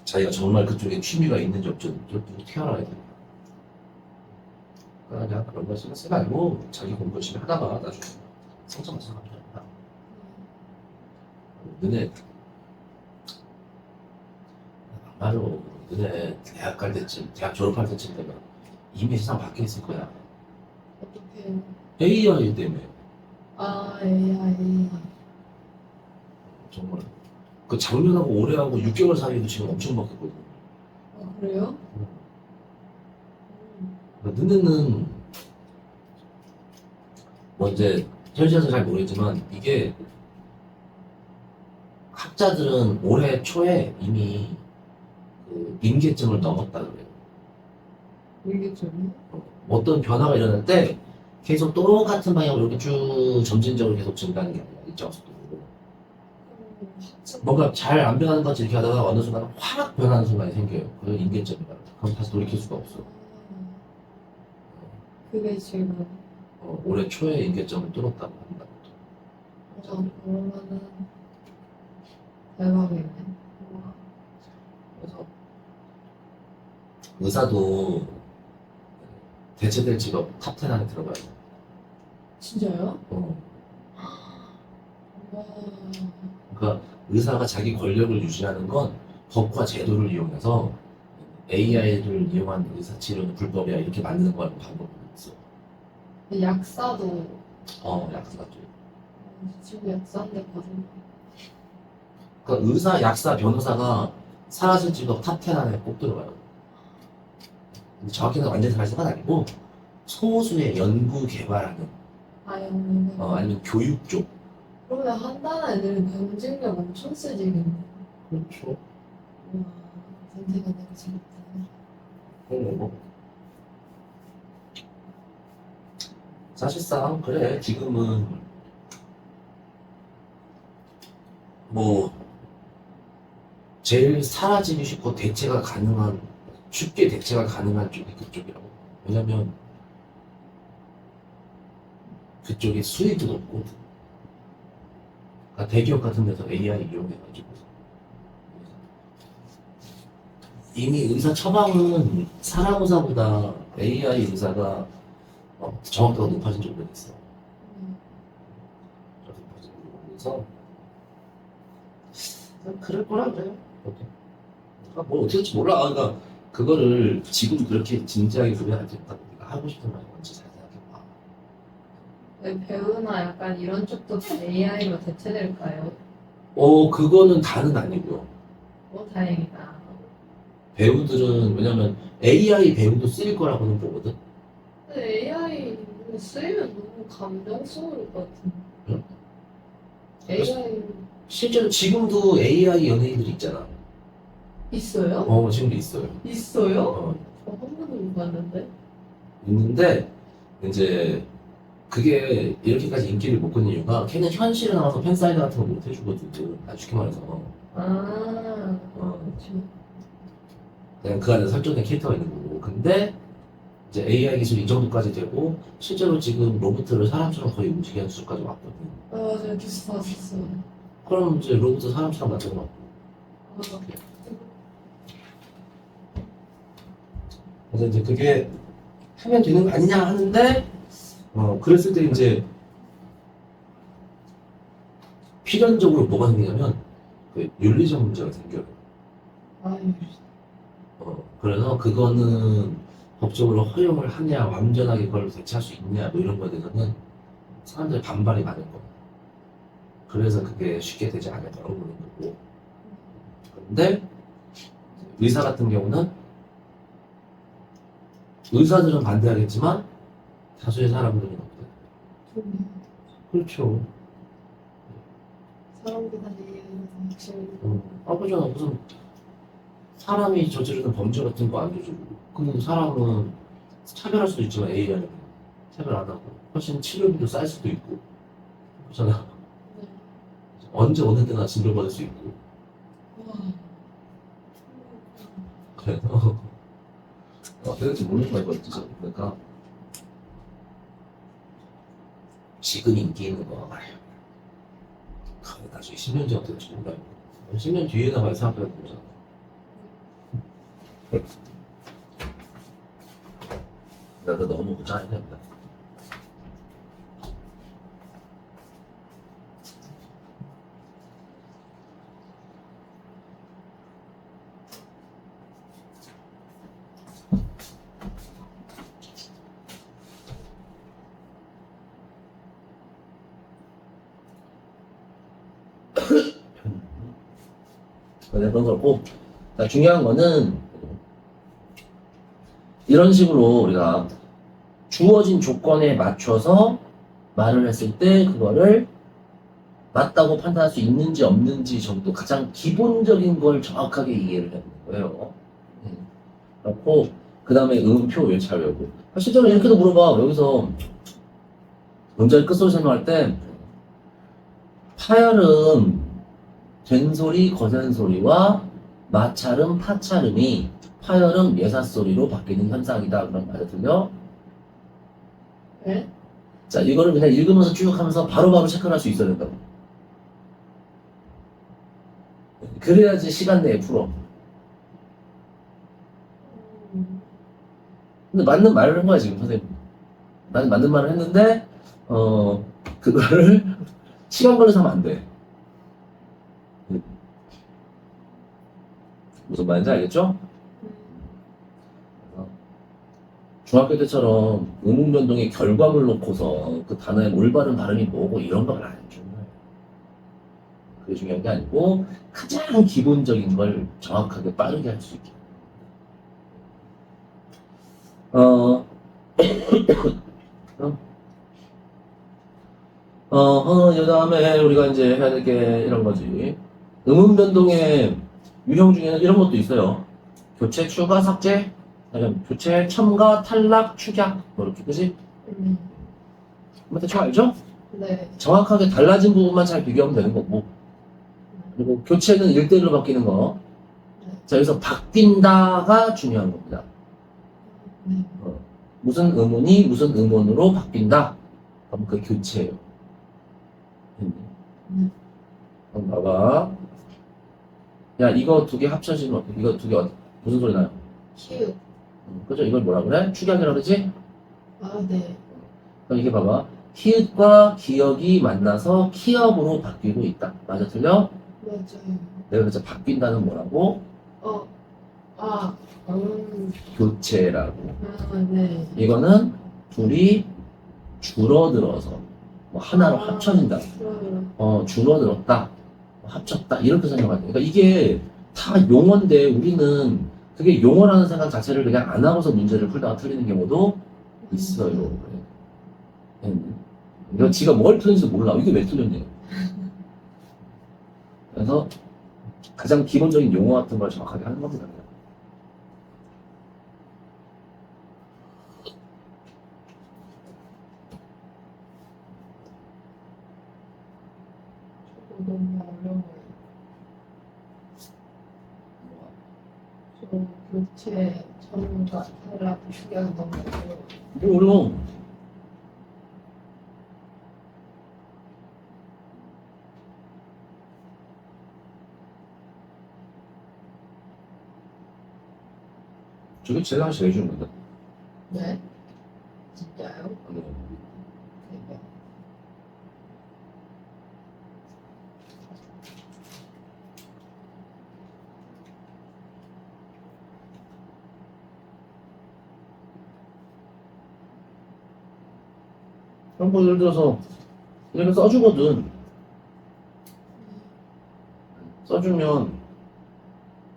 자기가 정말 그쪽에 취미가 있는지 없는지 어떻게 알아야 돼? 그냥 그런 거 신경 쓰지 말고 자기 공부 열심히 하다가 나중에 성적 맞춰서 가면 된다. 너네 막말로 너네 대학 갈 때쯤, 대학 졸업할 때쯤 되면 이미 세상 바뀌어 있을 거야.
어떻게
AI 때문에
AI
정말 그 작년하고 올해하고 6개월 사이에도 지금 엄청 바뀌었거든.
그래요?
그러니까 너네는 뭐 이제 현실에서 잘 모르겠지만 이게 학자들은 올해 초에 이미 그 임계점을 넘었다 그래요.
이게 좀
어떤 변화가 일어날 때 계속 똑같은 방향으로 이렇게 쭉 점진적으로 계속 증가하는 게 아니라 일정 속도로 뭔가 잘 안 변하는 것 같이 이렇게 하다가 어느 순간 확 변하는 순간이 생겨요. 그게 임계점이다. 그럼 다시 돌이킬 수가 없어.
그게 지금
올해 초에 임계점을 뚫었다고 한다.
그러면은 대박이네.
그래서 의사도 대체될 직업 탑10 안에 들어가야 돼.
진짜요?
어.
와.
그러니까 의사가 자기 권력을 유지하는 건 법과 제도를 이용해서 AI를 이용한 의사 치료는 불법이야 이렇게 만드는 거라고 방법이 있어.
약사도
약사죠.
지금 약사인데 거든.
그러니까 의사, 약사, 변호사가 사라질 직업 탑10 안에 꼭 들어가요. 근데 정확히는 완전히 사라진 건 아니고 소수의 연구 개발하는 아니면 교육 쪽.
그러면 한다는 애들은 경쟁력 엄청 세지겠네.
그렇죠.
와, 선택은 내가 잘못했네.
그런 거고. 사실상 그래 지금은 뭐 제일 사라지기 쉽고 쉽게 대체가 가능한 쪽이 그쪽이라고. 왜냐면 그쪽이 수익도 높고 그러니까 대기업 같은 데서 AI 이용해가지고 이미 의사 처방은 사람 의사보다 AI 의사가 정확도가 높아진 지 오래됐어. 그래서 그럴 거라 그래요. 그러니까 뭐 어떻게 될지 몰라. 그러니까 그거를 지금 그렇게 진지하게 소비할 때 하고 싶은 말이 뭔지 잘 생각해봐.
네, 배우나 약간 이런 쪽도 AI로 대체될까요?
그거는 다는 아니고요.
다행이다.
배우들은 왜냐면 AI 배우도 쓰일 거라고는 보거든.
근데 AI 쓰이면 너무 감정스러울 것 같은데.
응?
AI
실제로 지금도 AI 연예인들이 있잖아.
있어요?
지금도 있어요.
있어요?
어,
저 한 번도 못 봤는데.
있는데 이제 그게 이렇게까지 인기를 못 끄는 이유가 걔는 현실에 나와서 팬사인회 같은 거 못 해주거든. 쉽게 말해서.
아,
어,
그렇죠.
그냥 그 안에 설정된 캐릭터가 있는 거고. 근데 이제 AI 기술이 이 정도까지 되고 실제로 지금 로봇을 사람처럼 거의 움직이는 수준까지 왔거든.
아, 맞아요. 뉴스 봤었어요.
그럼 이제 로봇을 사람처럼 만들어.
아,
그래서 이제 그게 하면 되는 거 아니냐 하는데 그랬을 때 이제 필연적으로 뭐가 생기냐면 그 윤리적 문제가 생겨요.
아유,
그래서 그거는 법적으로 허용을 하냐, 완전하게 그걸 대체할 수 있냐, 뭐 이런 거에 대해서는 사람들이 반발이 많을 거예요. 그래서 그게 쉽게 되지 않을까 보는 거고. 근데 의사 같은 경우는 의사들은 반대하겠지만 다수의 사람들은 없대요.
좀
그렇죠.
사람들이 확실히
그잖아. 무슨 사람이 저지르는 범죄 같은 거 안 저지르고. 그럼 사람은 차별할 수도 있지만 A라는 차별 안 하고 훨씬 치료비도 쌀 수도 있고. 그렇잖아.
네.
언제 어느 때나 진료받을 수 있고.
와,
그래서 어떻게 모르는 거야, 이거. 그러니까 지금 인기 있는 거 말이야. 나중에 10년 뒤에 어떻게 될지 몰라요. 10년 뒤에나 봐야 생각해야 되잖아. 나도 너무 고장이 됩니다. 그건 그렇고, 중요한 거는 이런 식으로 우리가 주어진 조건에 맞춰서 말을 했을 때 그거를 맞다고 판단할 수 있는지 없는지 정도 가장 기본적인 걸 정확하게 이해를 해보는 거예요. 그렇고 그 다음에 음표 왜 잘 외우고 실제로 이렇게도 물어봐. 여기서 문제를 끝소리 설명할 때 파열음 된소리 거센소리와 마찰음 파찰음이 파열음 예사소리로 바뀌는 현상이다. 그런 말이 들려?
네?
자, 이거를 그냥 읽으면서 쭉 하면서 바로바로 체크를 할 수 있어야 된다고. 그래야지 시간 내에 풀어. 근데 맞는 말을 한 거야, 지금 선생님. 나는 맞는 말을 했는데, 그거를 시간 걸려서 하면 안 돼. 무슨 말인지 알겠죠? 중학교 때처럼 음운 변동의 결과물 놓고서 그 단어의 올바른 발음이 뭐고 이런 걸 안 해주는 거예요. 그게 중요한 게 아니고 가장 기본적인 걸 정확하게 빠르게 할 수 있게. 그 다음에 우리가 이제 해야 될 게 이런 거지. 음운 변동의 유형 중에는 이런 것도 있어요. 교체, 추가, 삭제, 아니면 교체, 첨가, 탈락, 축약, 뭐 이렇게, 그지? 한번 대충 알죠?
네.
정확하게 달라진 부분만 잘 비교하면 되는 거고. 그리고 교체는 1대1로 바뀌는 거. 자, 여기서 바뀐다가 중요한 겁니다.
네.
무슨 음운이 무슨 음운으로 바뀐다. 그럼 그게 교체예요. 한번 봐봐. 야, 이거 두 개 합쳐지면 어떻게, 이거 두 개 무슨 소리 나요?
키읔.
그죠? 이걸 뭐라 그래? 축약이라고 그러지?
아, 네.
그럼 이게 봐봐. 키읔과 기역이 만나서 키역으로 바뀌고 있다. 맞아, 틀려?
맞아요.
내가 그래서 바뀐다는 뭐라고?
어, 아,
교체라고.
네.
이거는 둘이 줄어들어서 뭐 하나로 합쳐진다. 줄어들었다. 합쳤다. 이렇게 생각하면 돼. 그러니까 이게 다 용어인데 우리는 그게 용어라는 생각 자체를 그냥 안 하고서 문제를 풀다가 틀리는 경우도 있어요. 이거 지가 뭘 틀린지도 몰라. 이게 왜 틀렸냐. 그래서 가장 기본적인 용어 같은 걸 정확하게 하는 겁니다.
저거 너무 어려워요. 저 교체 전문가 탈락 추경 너무 어려워.
뭐 어려워. 저게 제일 하나씩 해주는 건데.
네? 진짜요?
네.
대박.
한번 예를 들어서 이렇게 써주거든. 써주면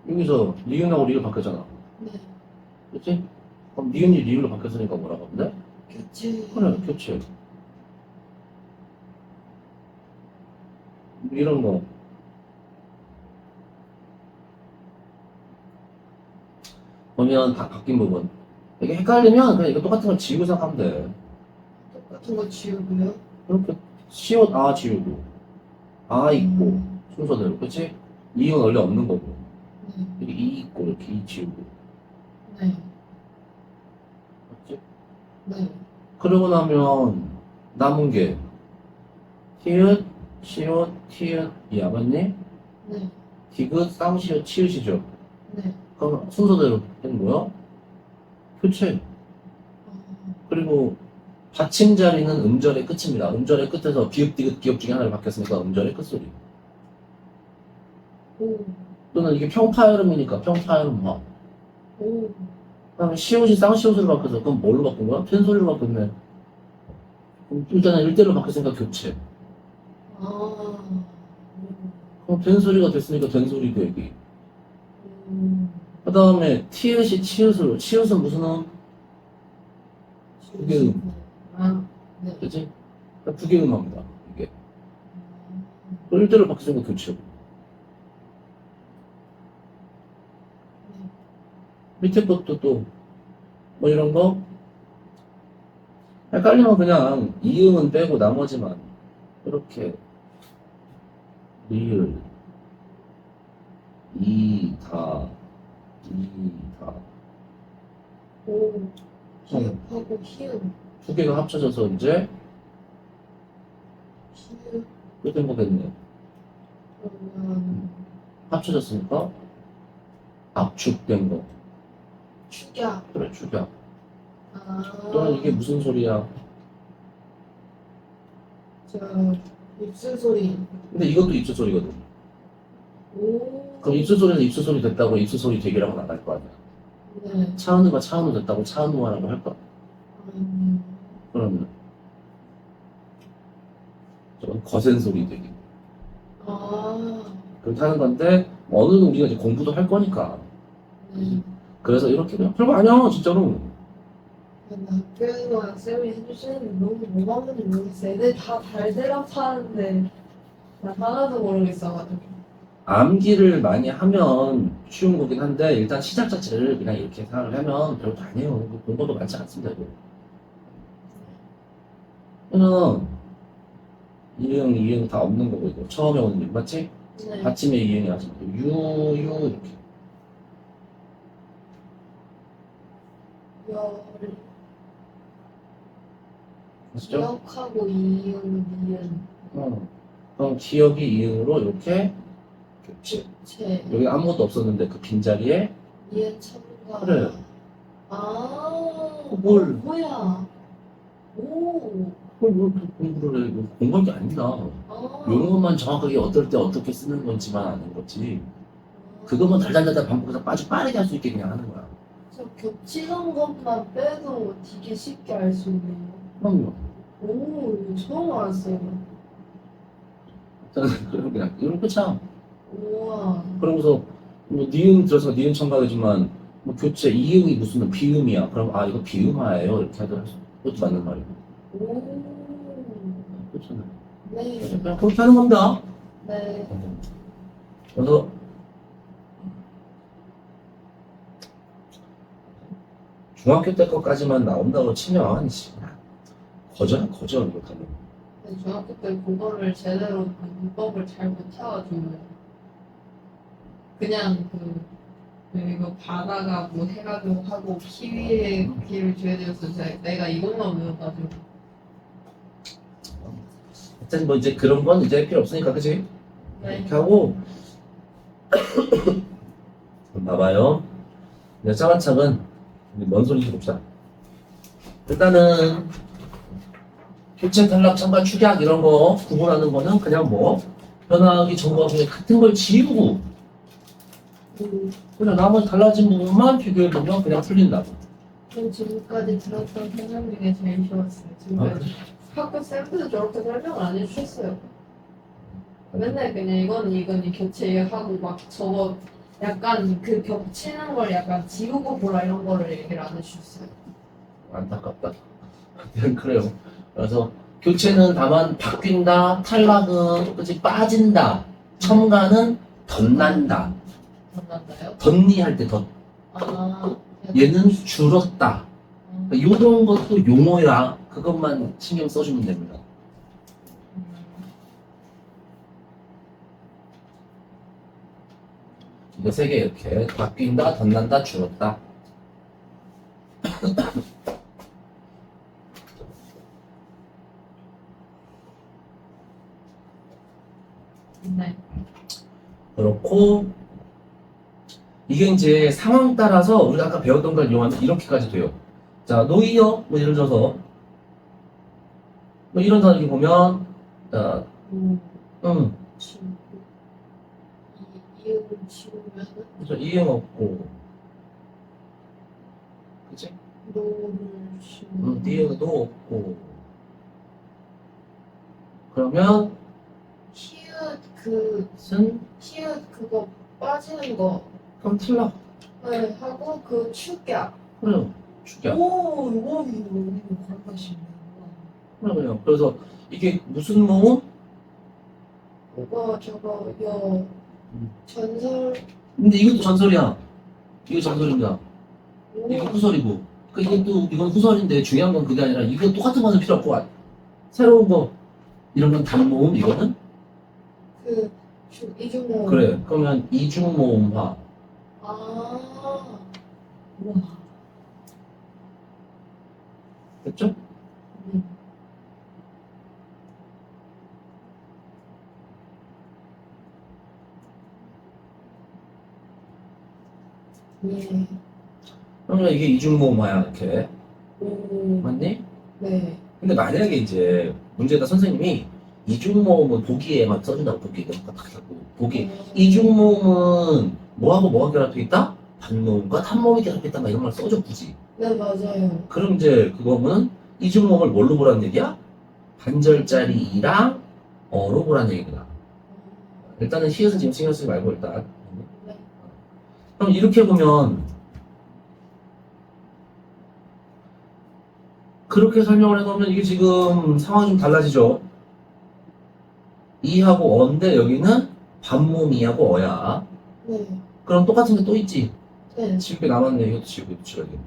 여기서 니은하고 리을 바뀌었잖아.
네.
그치? 그럼 니은이 리을로 바뀌었으니까 뭐라고 하는데?
교체.
그래, 교체. 이런 거. 보면 다 바뀐 부분. 이게 헷갈리면 그냥 이거 똑같은 걸 지우고 생각하면 돼.
똑같은 거 지우고요.
이렇게 시옷 아 지우고 아 있고 순서대로 그치? 이은 원래 없는 거고
네.
이렇게 이 있고 이렇게 이 지우고
네.
맞지?
네.
그러고 나면 남은 게 티읕, 시옷, 티읕 이야 맞니?
네.
디귿, 쌍시옷, 치읓이죠.
네.
그럼 순서대로 되는 거야? 교체. 그리고 받침 자리는 음절의 끝입니다. 음절의 끝에서 비읍, 디귿, 기역 중에 하나를 바뀌었으니까 음절의 끝소리.
오.
또는 이게 평파열음이니까 평파열음화.
오.
그다음에 시옷이 쌍시옷으로 바뀌어서 그럼 뭘로 바꾼 거야? 펜소리로 바뀌었네. 그럼 일단은 일대로 바뀌었으니까 교체.
아.
그럼 된소리가 됐으니까 된소리 되기.
음.
그 다음에 티읕이 치읓으로. 치읓은 무슨 음? 그게
아. 네.
그치? 부계음합니다. 이게. 그럼 일대로 바뀌었으니까 교체고. 밑에 것도 또 뭐 이런 거 헷갈리면 그냥 이음은 빼고 나머지만 이렇게 리을 이다
오. 기억하고 희음.
두 개가 합쳐져서 이제
희음.
끝된 거겠네.
그러면
합쳐졌으니까 압축된 거.
축약.
그래 축약.
아.
또는 이게 무슨 소리야?
저 입술 소리.
근데 이것도 입술 소리거든.
오.
그럼 입술 소리에서 입술 소리 됐다고 입술 소리 되기라고 나갈 거 아니야.
네.
차은우가 차은우 됐다고 차은우화라고 할까? 그러면 저건 거센 소리 되기.
아.
그렇게 하는 건데 어느 정도 우리가 이제 공부도 할 거니까.
네.
그래서 이렇게 그냥 별거 아니야 진짜로.
근데 학교에서 쌤이 해주시는 너무 뭐가 하는지 모르겠어요. 애들 다 달대랑 파는데 나 하나도 모르겠어가지고.
암기를 많이 하면 쉬운 거긴 한데 일단 시작 자체를 그냥 이렇게 생각을 하면 별거 아니에요. 공부도 많지 않습니다. 이거. 그냥 이응 다 없는 거고 이거 처음에 오는 일 맞지?
네.
받침에 이응이 하지 유 이렇게
열.
맞죠?
기억하고 이응, 니은.
그럼 기억이 이응으로 이렇게 교체.
제
여기 아무것도 없었는데 그 빈자리에
이응 첨가.
그래.
아.
뭘.
뭐야. 오.
그걸 뭐 공부를 해. 이거 공부할 게 아니다.
아.
용어만 정확하게 어떨 때 어떻게 쓰는 건지만 아는 거지. 그것만 달달달달 반복해서 아주 빠르게 할 수 있게 그냥 하는 거야.
저 겹치는 것만 빼도 되게 쉽게 알 수 있네요.
그럼요.
오, 이거 처음 알았어요.
일단 그냥 이런 끝이야.
우와.
그러고서 뭐 니은 들어서 니은 첨가하지만 뭐 교체 이응이 무슨 비음이야. 그럼 아 이거 비음화예요. 이렇게 하더라도 그것도 맞는 말이고.
오.
그렇잖아요.
네.
그냥 그렇게 하는 겁니다.
네.
그래서 중학교 때 것까지만 나온다고 치면 거저야 거저 이거 하면.
근데 중학교 때 그거를 제대로 문법을 잘 못해가지고 그냥 그 이거 바다가 뭐 해가지고 하고 키위에 기회를 줘야 되었어. 내가 이것만 외워가지고.
일단 뭐 이제 그런 건 이제 필요 없으니까, 그치?
네.
이렇게 하고 봐봐요. 이제 차근차근 뭔 소리인지 봅시다. 일단은 교체, 탈락, 첨가, 축약 이런 거 구분하는 거는 그냥 뭐 변화하기 전과 후에 같은 걸 지우고 그냥 나머지 달라진 부분만 비교해보면 그냥 풀린다고.
전 지금까지 들었던 설명 중에 제일 좋았어요. 지금까지. 학교 쌤들도 저렇게 설명을 안 해주셨어요. 맨날 그냥 이건 교체 하고 막 저거 약간 그 겹치는 걸 약간 지우고 보라 이런 거를 얘기를 안 해주셨어요.
안타깝다. 그래요. 그래서 교체는 다만 바뀐다, 탈락은 그치 빠진다, 첨가는 덧난다.
만났나요?
덧니할 때 덧.
아,
얘는 줄었다. 이런 것도 용어야. 그것만 신경 써주면 됩니다. 이거 세 개 이렇게 바뀐다, 덧난다, 줄었다.
네.
그렇고 이게 이제 상황 따라서 우리가 아까 배웠던 걸 이용하면 이렇게까지 돼요. 자, 노이어 뭐 예를 들어서 뭐 이런 단어를 보면 자,
지우고 이음을 지우면은
그죠? 이행 없고 그치?
노를 지우면
니은도 없고 그러면
히읗 그
쓴
히읗 그거 빠지는 거
그럼 탈락.
네, 하고 그 축약
그래요. 축약.
오 이거 관계시네
그래요. 그래서 이게 무슨 모음?
이거 저거 여 전설
근데 이것도 전설이야. 이거 전설입니다. 이거
오
후설이고. 그러니까 이건 후설인데 중요한 건 그게 아니라 이거 똑같은 거는 필요 없고 새로운 거 이런 건 단모음 이거는
그 이중모
그래. 그러면 이중모음화
아 우와
됐죠?
예.
그러면 이게 이중모음화야 이렇게
오.
맞니?
네.
근데 만약에 이제 문제다 선생님이 이중모음은 보기에만 써준다고 보기에 딱 하고 보기 이중모음은 뭐하고 뭐가 결합돼 있다? 반모음과 탄모음이 결합돼 있다 막 이런 말 써줘 굳이.
네, 맞아요.
그럼 이제 그거는 이중모음을 뭘로 보라는 얘기야? 반절짜리 이랑 어로 보라는 얘기구나. 일단은 히읗은 지금 신경 쓰지 말고 일단.
네.
그럼 이렇게 보면 그렇게 설명을 해놓으면 이게 지금 상황이 좀 달라지죠. 이하고 어인데 여기는 반모음 이하고 어야.
네.
그럼 똑같은 게 또 있지.
네.
지울 게 남았네. 이것도 지우고 이것도 지워야겠네.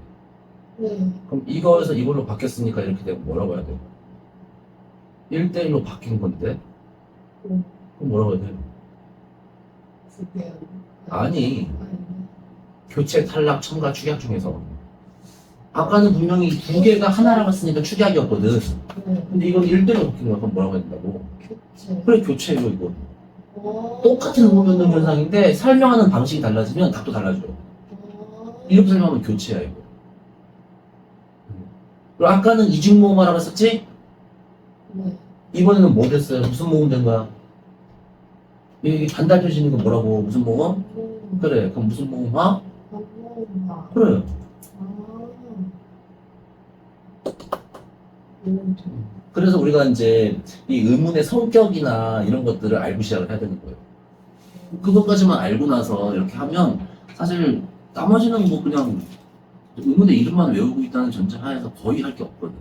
네.
그럼 이거에서 이걸로 바뀌었으니까 이렇게 되면 뭐라고 해야 돼? 1대1로 바뀐 건데?
음.
그럼 뭐라고 해야 돼?
그게요.
아니,
아니.
교체, 탈락, 첨가, 축약 중에서 아까는 분명히 두 개가 하나라고 했으니까 축약이었거든.
네.
근데 이건 1대1로 바뀐 거야. 그럼 뭐라고 해야 된다고?
교체.
그래, 교체예요, 이거.
아.
똑같은 의문능 현상인데 설명하는 방식이 달라지면 답도 달라져요.
아.
이렇게 설명하면 교체야, 이거. 그리고 아까는 이중모음화라고 했었지?
네.
이번에는 뭐 됐어요? 무슨 모음 된 거야? 여기 반달 표시 있는 거 뭐라고? 무슨 모음? 그래, 그럼 무슨 모음화?
반모음화.
그래.
아.
그래서 우리가 이제 이 의문의 성격이나 이런 것들을 알고 시작을 해야 되는 거예요. 그것까지만 알고 나서 이렇게 하면 사실 나머지는 뭐 그냥 의문의 이름만 외우고 있다는 전제하에서 거의 할 게 없거든.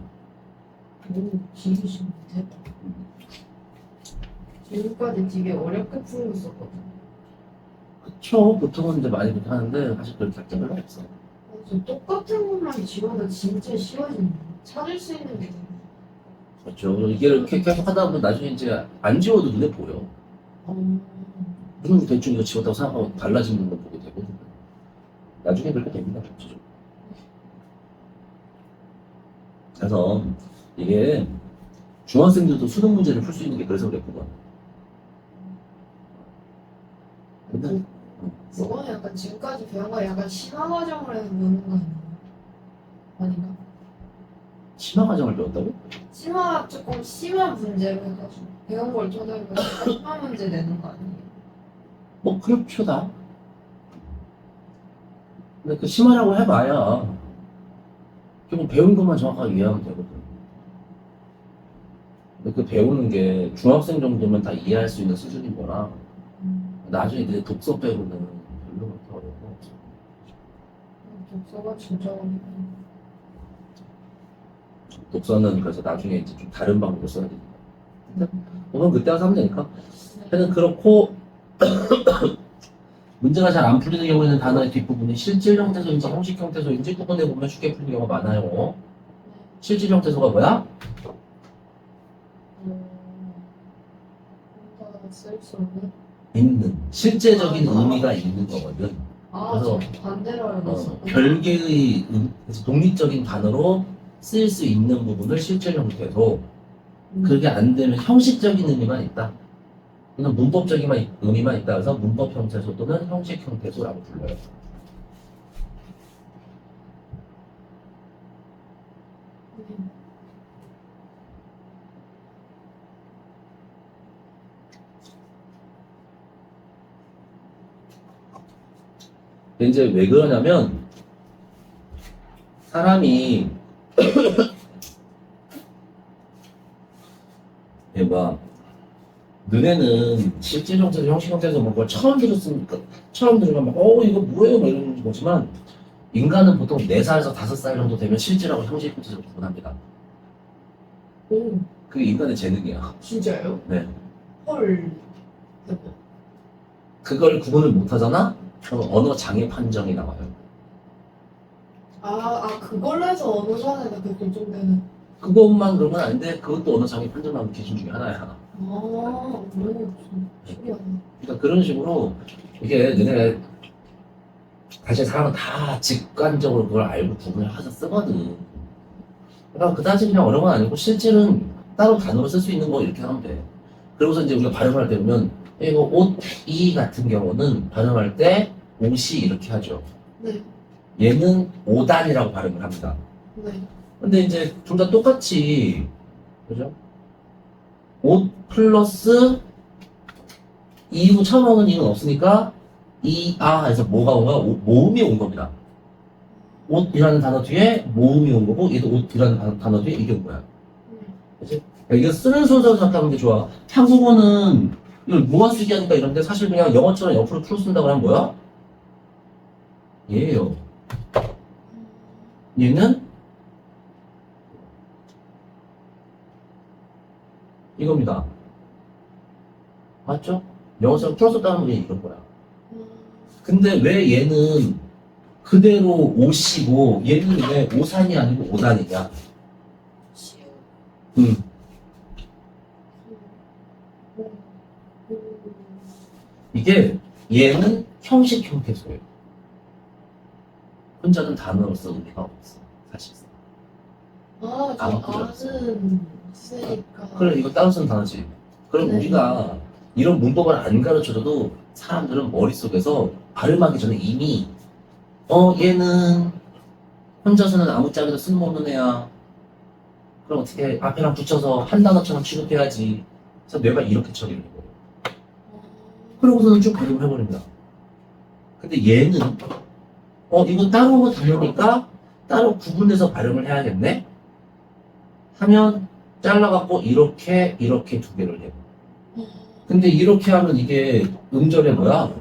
오, 지기신 대박. 지금까지 되게 어렵게 풀고 있었거든.
그쵸. 보통은 이제 많이 그렇게 하는데 사실 그렇게 할 게 별로 없어.
저 똑같은 것만 지워도 진짜 쉬워지네. 찾을 수 있는 게.
그렇죠. 이게 이렇게 계속 하다 보면 나중에 이제 안 지워도 눈에 보여.
어.
그럼 대충 이거 지웠다고 생각하고 달라지는 걸 보게 되거든. 나중에 그렇게 됩니다. 그래서 이게 중학생들도 수능 문제를 풀 수 있는 게 그래서 그랬구나. 근데
이거는 약간 지금까지 배운 거 약간 심화 과정을 해서 노는 거 아니야? 아닌가?
심화 과정을 배웠다고?
심화 조금 심한 문제로 해가지고 배운 걸 토대로 해서 심화 문제 내는 거 아니에요?
뭐 그렇죠다. 근데 그 심화라고 해봐야 결국 배운 것만 정확하게 이해하면 되거든. 근데 그 배우는 게 중학생 정도면 다 이해할 수 있는 수준인 거라 나중에 이제 독서 빼고는 별로 그렇게 어려운 거 없어.
독서가 진짜 어렵네.
독서는 그래서 나중에 이제 좀 다른 방법으로 써야 되니까. 그건 그때 가서 하면 되니까. 하여튼 그렇고 문제가 잘 안 풀리는 경우에는 단어의 뒷부분이 실질 형태소인지 형식 형태소인지 구분해 보면 쉽게 풀리는 경우가 많아요. 실질 형태소가 뭐야?
뭔가 쓸수 없는?
있는 실제적인 의미가 있는 거거든.
아,
그래서,
저 반대로 알고 있었구나.
별개의 그래서 독립적인 단어로 쓰일 수 있는 부분을 실질 형태소. 그게 안 되면 형식적인 의미만 있다. 또는 문법적인 의미만 있다 해서 문법 형태소 또는 형식 형태소라고 불러요. 근데 이제 왜 그러냐면 사람이 얘가 너네는 실질 형태소, 형식 형태소 뭐 그걸 처음 들었으니까 처음 들으면 막 이거 뭐예요? 막 이러는 거지만 인간은 보통 4살에서 5살 정도 되면 실질하고 형식 형태소를 구분합니다.
오,
그게 인간의 재능이야.
진짜요?
네.
헐.
그걸 구분을 못 하잖아? 그럼 언어 장애 판정이 나와요.
그걸로 해서 어느 선에가 그 결정되는.
그것만 그런 건 아닌데 그것도 언어 장애 판정 나오는 기준 중에 하나야.
너무 신기하네.
그러니까 그런 식으로 이게 너네 사실 사람은 다 직관적으로 그걸 알고 구분을 해서 쓰거든. 그러니까 그다지 그냥 어려운 건 아니고 실질은 따로 단어로 쓸 수 있는 거 이렇게 하면 돼. 그러고서 이제 우리가 발음할 때 보면 이거 옷이 같은 경우는 발음할 때 옷이 이렇게 하죠.
네,
얘는 오단이라고 발음을 합니다.
네.
근데 이제 둘 다 똑같이 그죠? 옷 플러스 이후 처음 오는 이는 없으니까 해서 뭐가 온 거야? 모음이 온 겁니다. 옷이라는 단어 뒤에 모음이 온 거고 얘도 옷이라는 단어 뒤에 이게 온 거야. 그치? 그러니까 이거 쓰는 순서로 생각하는 게 좋아. 한국어는 이걸 모아쓰기 하니까 이런데 사실 그냥 영어처럼 옆으로 풀어 쓴다고 하면 뭐야? 얘예요. 얘는 이겁니다. 맞죠? 영어처럼 풀어 썼다는 게 이런 거야. 근데 왜 얘는 그대로 옷이고 얘는 왜 오산이 아니고 오단이냐?
시우.
음. 이게 얘는 형식 형태소예요. 혼자는 단어로 쓸 의미가 없어. 사실상.
저
안 그렸어.
아는 있으니까.
그래 이거 따로 쓰는 단어지. 그럼
네.
우리가 이런 문법을 안 가르쳐줘도 사람들은 머릿속에서 발음하기 전에 이미 얘는 혼자서는 아무짝에도 쓸모없는 애야. 그럼 어떻게 앞에랑 붙여서 한 단어처럼 취급해야지. 그래서 뇌가 이렇게 처리를 해버려. 그러고서는 쭉 발음을 해버립니다. 근데 얘는 이건 따로 단어니까 따로 구분해서 발음을 해야겠네? 하면 잘라갖고 이렇게 두 개를 해요. 근데 이렇게 하면 이게 음절의 뭐야?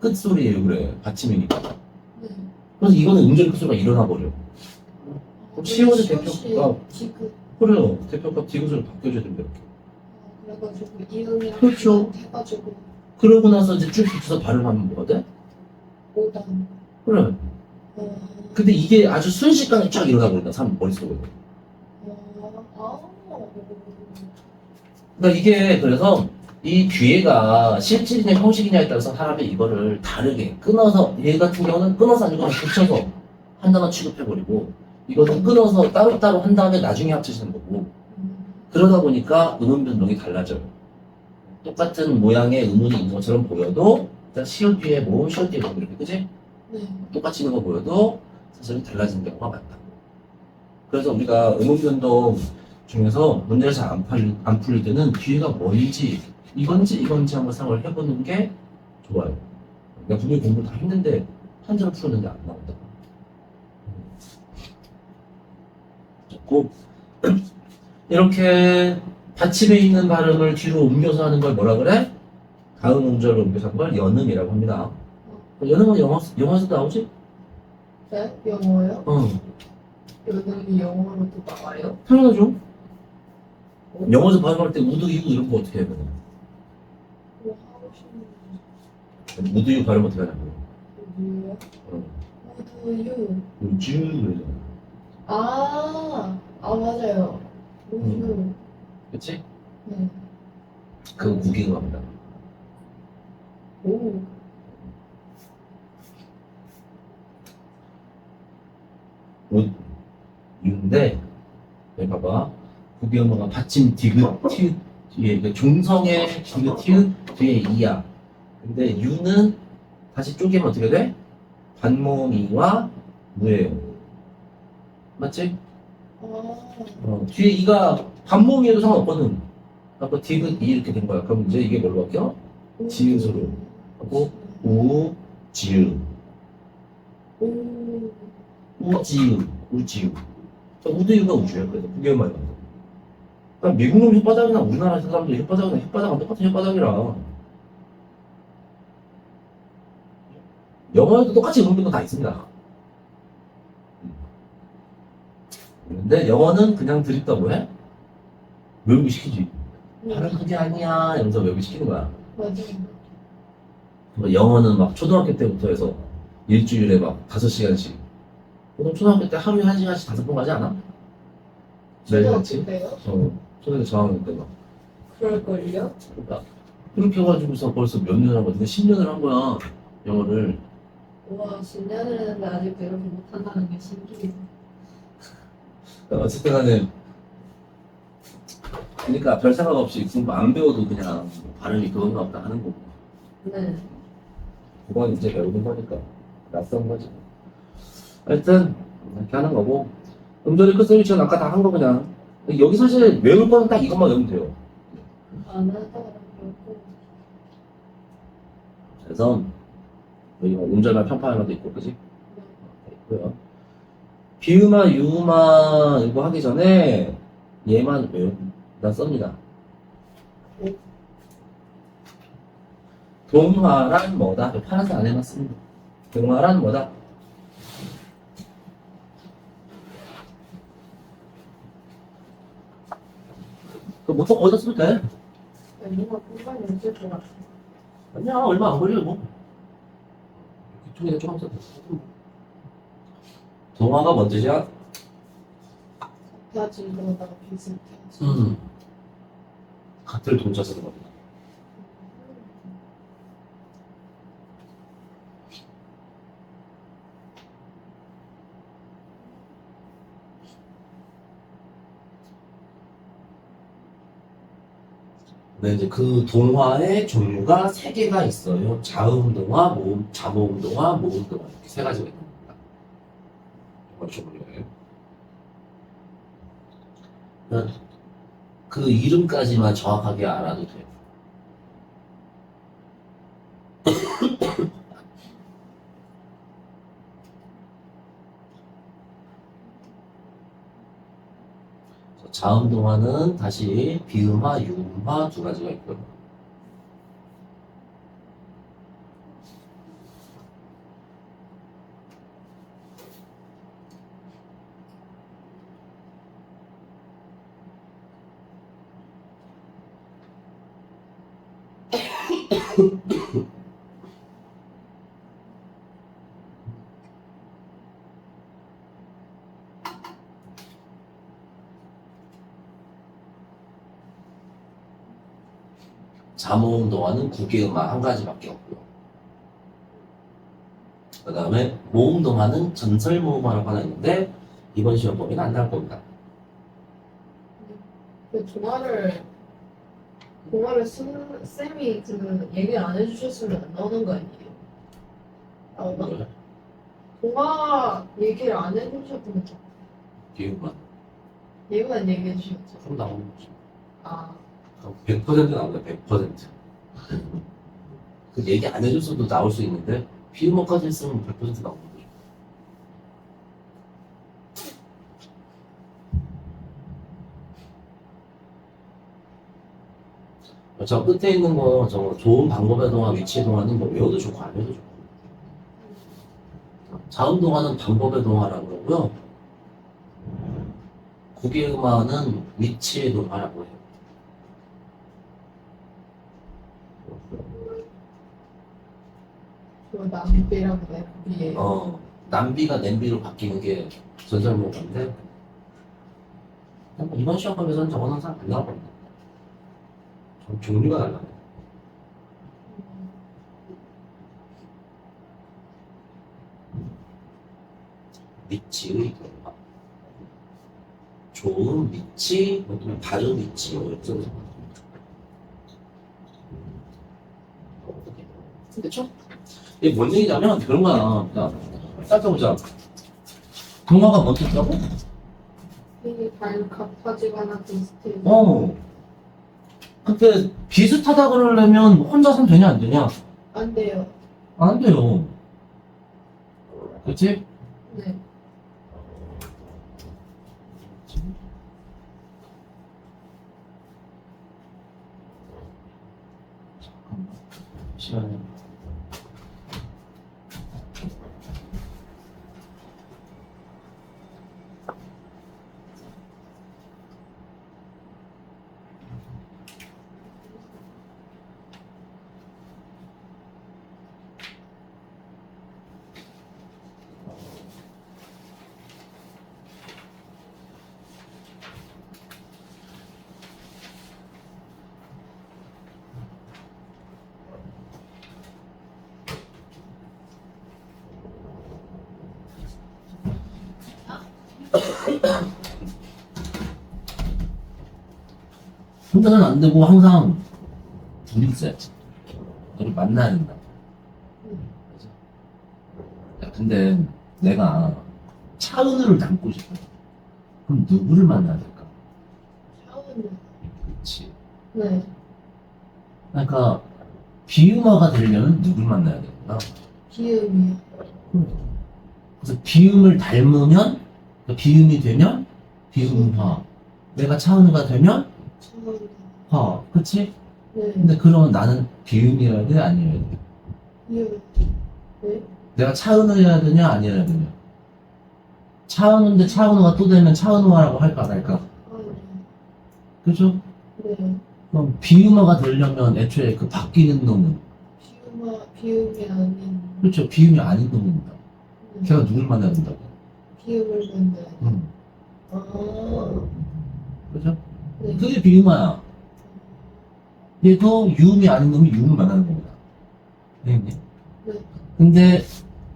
끝소리예요, 그래. 받침이니까.
네.
그래서 이거는 음절의 끝소리가 일어나 버려. 그럼 시옷의 대표가
지금.
그래요. 대표가 디귿으로 바뀌어줘야 된다 이렇게.
그래가지고 이응이랑
그렇죠.
해가지고
그러고 나서 이제 쭉 붙여서 발음하면 뭐가 돼?
5단.
그래. 근데 이게 아주 순식간에 쫙 일어나 버린다. 사람 머릿속에. 그러니까 이게 그래서 이 뒤에가 실질이냐 형식이냐에 따라서 사람이 이거를 다르게 끊어서 얘 같은 경우는 끊어서 아니고 그냥 붙여서 한 단어 취급해버리고 이거는 끊어서 따로따로 한 다음에 나중에 합치시는 거고 그러다 보니까 음운 변동이 달라져요. 똑같은 모양의 음운이 있는 것처럼 보여도 일단 시옷 뒤에 모음, 시옷 뒤에 모음 이렇게 그지?
네.
똑같이 있는 거 보여도 사실은 달라지는 경우가 많다. 그래서 우리가 음운 변동 중에서 문제가 잘 안 풀릴 때는 뒤에가 뭔지 이건지 한번 생각을 해보는 게 좋아요. 내가 분명히 공부를 다 했는데 한자를 풀었는데 안 나온다. 꼭 이렇게 받침에 있는 발음을 뒤로 옮겨서 하는 걸 뭐라 그래? 다음 음절로 옮겨서 하는 걸 연음이라고 합니다. 연음은 영어에서도 나오지?
네? 영어요?
응.
여기 영어로도 나와요?
당연하죠. 영어에서 발음할 때 우드, 유 이런 거 어떻게 해? 그냥?
뭐 하고 싶은
우드, 유 발음 어떻게 하냐고.
뭐예요?
응.
우드유.
우주 그러잖아.
맞아요. 우유.
그치?
네.
그거 구기인 겁니다.
오.
유인데 여기 봐봐 구기음어가 받침 디귿 티읕 뒤에 그 중성의 디귿 티읕 뒤에 이야 근데 유는 다시 쪼개면 어떻게 돼? 반모음이와 무예요 맞지? 뒤에 이가 반모음이어도 상관없거든 아까 디귿 이 이렇게 된 거야 그럼 이제 이게 뭘로 바뀌어? 지읒으로 하고 우, 지읒
오.
우지읒 우지읒 우드유가 우주야 그래서 구기음만 나와 그러니까 미국 놈 혓바닥이나 우리나라 사람들 혓바닥이나 혓바닥은 똑같은 혓바닥이라 영어에도 똑같이 읽는 건 다 있습니다. 근데 영어는 그냥 드립다고 해? 외우기 시키지. 발음 그게 아니야 이러면서 외우기 시키는 거야.
맞아요.
그러니까 영어는 막 초등학교 때부터 해서 일주일에 막 5시간씩 보통 초등학교 때 하루에 1시간씩 5번 가지 않아? 매일같이?
때요?
초등학교 저학년 때 막.
그럴걸요?
그러니까 그렇게 해가지고서 벌써 몇 년을 하거든. 10년을 한 거야. 영어를.
우와, 10년을 했는데 아직도 이렇게 못한다는 게 신기해요.
어쨌든 간에 그러니까 별 생각 없이 공부 안 배워도 그냥 발음이 그건가 보다 하는 거고
네.
그건 이제 배우는 거니까 낯선 거지 하여튼 이렇게 하는 거고 음절의 끝소리처럼 아까 다 한 거 그냥 여기 사실 외울 거는 딱 이것만 외우면 돼요
안 하다가 그렇고.
그래서 여기 뭐 음절만 편파하나도 있고 그지? 있고요 비음아 유음아 이거 하기 전에 얘만 외우다 썹니다 동화란 뭐다? 파란색 안 해놨습니다. 동화란 뭐다? 그 보통 어디다 쓰면 돼?
뭔가 공간이 없을 것 같아.
아니야, 얼마 안 걸려, 뭐. 이쪽에 조금 써. 동화가 뭔 뜻이야?
같아지거나 비슷하지.
같을 동자 쓰는 겁니다. 네, 이제 그 동화의 종류가 3개가 있어요. 자음 동화, 자모음 동화, 모음 동화 이렇게 3가지가 있는 겁니다. 동화 종류예요. 그 이름까지만 정확하게 알아도 돼요. 자음 동화는 다시 비음화, 유음화 2가지가 있고요. 자모음 동화는 국외음악 한 가지밖에 없고요. 그 다음에 모음 동화는 전설 모음화라고 하나 있는데 이번 시험 범위는 안 나올 겁니다.
그 동화를 쌤이 그 얘기를 안 해주셨으면 안 나오는 거 아니에요? 나오나?
뭐죠?
동화 얘기를 안 해주셨으면
기획만
얘만 얘기해 주셨죠.
그럼 나오는 거죠.
아,
100% 나온다. 100%. 그 얘기 안 해줬어도 나올 수 있는데 비유머까지 했으면 100% 나오는 거죠. 저 끝에 있는 거 저거 좋은 방법의 동화, 위치의 동화는 뭐 외워도 좋고 안 외워도 좋고. 자음 동화는 방법의 동화라고 그러고요. 국의 음화는 위치의 동화라고 해요.
그 남비랑 내비에
남비가 냄비로 바뀌는 게 전설모가인데 이번 시험범에서는 저건 항상 안 나올 겁니다. 좀 종류가 달라요. 위치의 동화. 좋은 위치, 다른 위치, 어쩌고. 그쵸? 이게 뭔 얘기냐면 그런 거야. 자, 살펴보자. 동화가 뭔 뜻이라고?
되게 같아지거나 비슷해.
근데 비슷하다 그러려면 혼자 사면 되냐 안 되냐?
안 돼요.
안 돼요. 그치?
네.
시간이. 혼자는 안 되고 항상 둘이 있어야지. 너를 만나야 된다. 그죠? 야, 근데 내가 차은우를 닮고 싶어. 그럼 누구를 만나야 될까?
샤워는.
그렇지.
네.
그러니까 비음화가 되려면 누굴 만나야 되구나.
기음이요.
그래서 비음을 닮으면 그러니까 비음이 되면 비음화. 내가 차은우가 되면
샤워는.
화. 그치?
네.
근데 그러면 나는 비음이어야 돼? 아니어야 돼?
기음. 네.
내가 차은우여야 되냐? 아니어야 되냐? 차은우인데 차은우가 또 되면 차은우화라고 할까 안 할까?
아, 네.
그죠?
네.
그럼 비음화가 되려면 애초에 그 바뀌는 놈은
비음이 아닌.
그렇죠. 비음이 아닌 놈입니다.
네.
걔가 누굴 만나야 된다고?
비음을 만나야 돼. 아.
그죠?
네.
그게 비음화야. 얘도 유음이 아닌 놈이 유음을 만나는 겁니다. 네.
네.
근데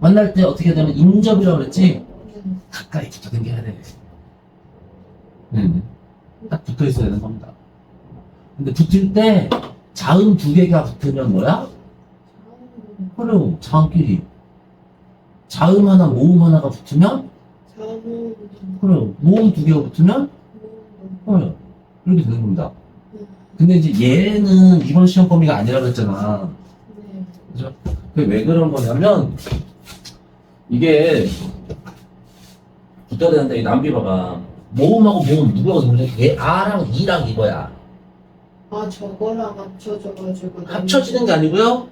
만날 때 어떻게 해야 되면 인접이라고 그랬지?
네.
가까이 붙어 당겨야 돼. 딱 붙어 있어야 되는 겁니다. 근데 붙을 때 자음 두 개가 붙으면 뭐야? 그래요. 자음끼리. 자음 하나, 모음 하나가 붙으면
자문.
그래요. 모음 두 개가 붙으면 그래요. 이렇게 되는 겁니다.
네.
근데 이제 얘는 이번 시험 범위가 아니라고 했잖아.
네.
그죠? 그게 왜 그런 거냐면 이게 붙어야 되는데 이 남비봐가 모음하고 모음 누구하고 누구냐? 얘 R랑 E랑 이거야.
아, 저거랑 합쳐져가지고.
합쳐지는 게 아니고요.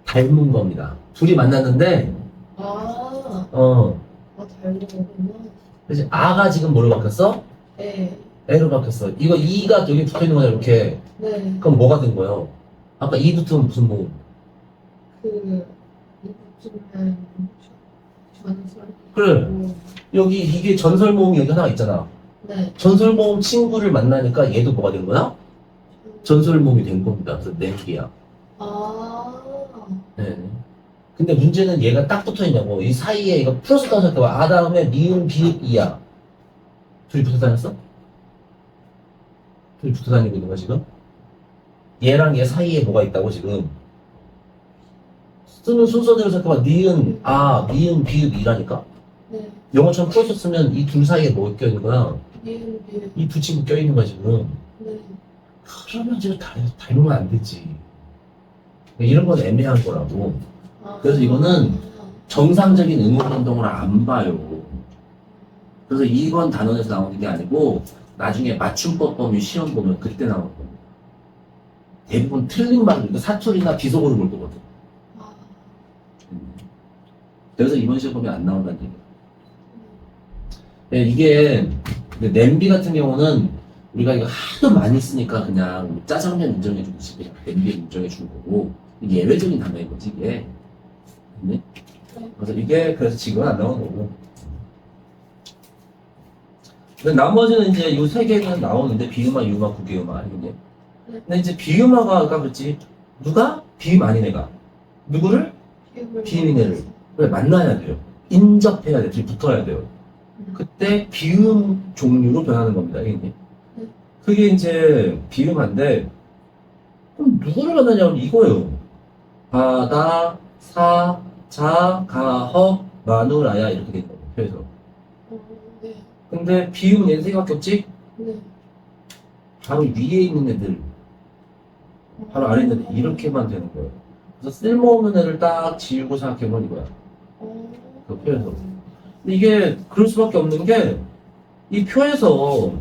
닮은 겁니다. 둘이 만났는데
아, 닮은 거구나.
그래서 A가 지금 뭐로 바뀌었어?
네.
A로 바뀌었어. 이거 E가 여기 붙어있는 거냐 이렇게.
네.
그럼 뭐가 된 거예요? 아까 E 붙으면 무슨 모음?
이쯤은 전설.
그래. 여기 이게 전설 모음이 여기 하나 있잖아.
네.
전설 모음 친구를 만나니까 얘도 뭐가 된 거야? 전설몸이 된 겁니다. 그래서 냄비야.
아.
네. 근데 문제는 얘가 딱 붙어 있냐고. 이 사이에 이거 풀었었다고 생각해봐. 아 다음에 미음, 비읍, 이야. 둘이 붙어 다녔어? 둘이 붙어 다니고 있는 거야, 지금? 얘랑 얘 사이에 뭐가 있다고, 지금? 쓰는 순서대로 생각해봐. 니은, 아, 미음, 비읍, 이라니까?
네.
영어처럼 풀었었으면 이 둘 사이에 뭐 껴있는 거야?
미음.
이 두 친구 껴있는 거야, 지금.
네.
그러면 지금 닮으면 안 되지. 이런 건 애매한 거라고.
아.
그래서 이거는 정상적인 응용 운동을 안 봐요. 그래서 이번 단원에서 나오는 게 아니고 나중에 맞춤법 범위 시험 보면 그때 나오는 겁니다. 대부분 틀린 말을 그러니까 사투리나 비속어를 볼 거거든.
아.
그래서 이번 시험 보면 안 나온다는 얘기예요. 네, 이게 냄비 같은 경우는 우리가 이거 하도 많이 쓰니까 그냥 짜장면 인정해주듯이 그냥 냄비 인정해준 거고 이게 예외적인 단어인 거지 이게. 네? 그래서 이게 그래서 지금은 안 나오는 거고. 근데 나머지는 이제 이 세 개는 나오는데 비음화, 유음화, 국유음화 이게. 근데 이제 비음화가 아까 그랬지 누가 비음 아닌 애가 누구를 비음인 애를 왜 만나야 돼요. 인접해야 돼. 둘이 붙어야 돼요. 그때 비음 종류로 변하는 겁니다. 이게. 그게 이제 비음화인데 그럼 누구를 만나냐면 이거예요. 바다, 사, 자, 가, 허, 마누라야 이렇게 되는 거예요. 표에서.
네.
근데 비음은 얘는 세 개밖에 없지?
네.
바로 위에 있는 애들, 바로 아래 있는 애들 이렇게만 되는 거예요. 그래서 쓸모없는 애를 딱 지우고 생각해보면 이거야. 그 표에서. 근데 이게 그럴 수밖에 없는 게 이 표에서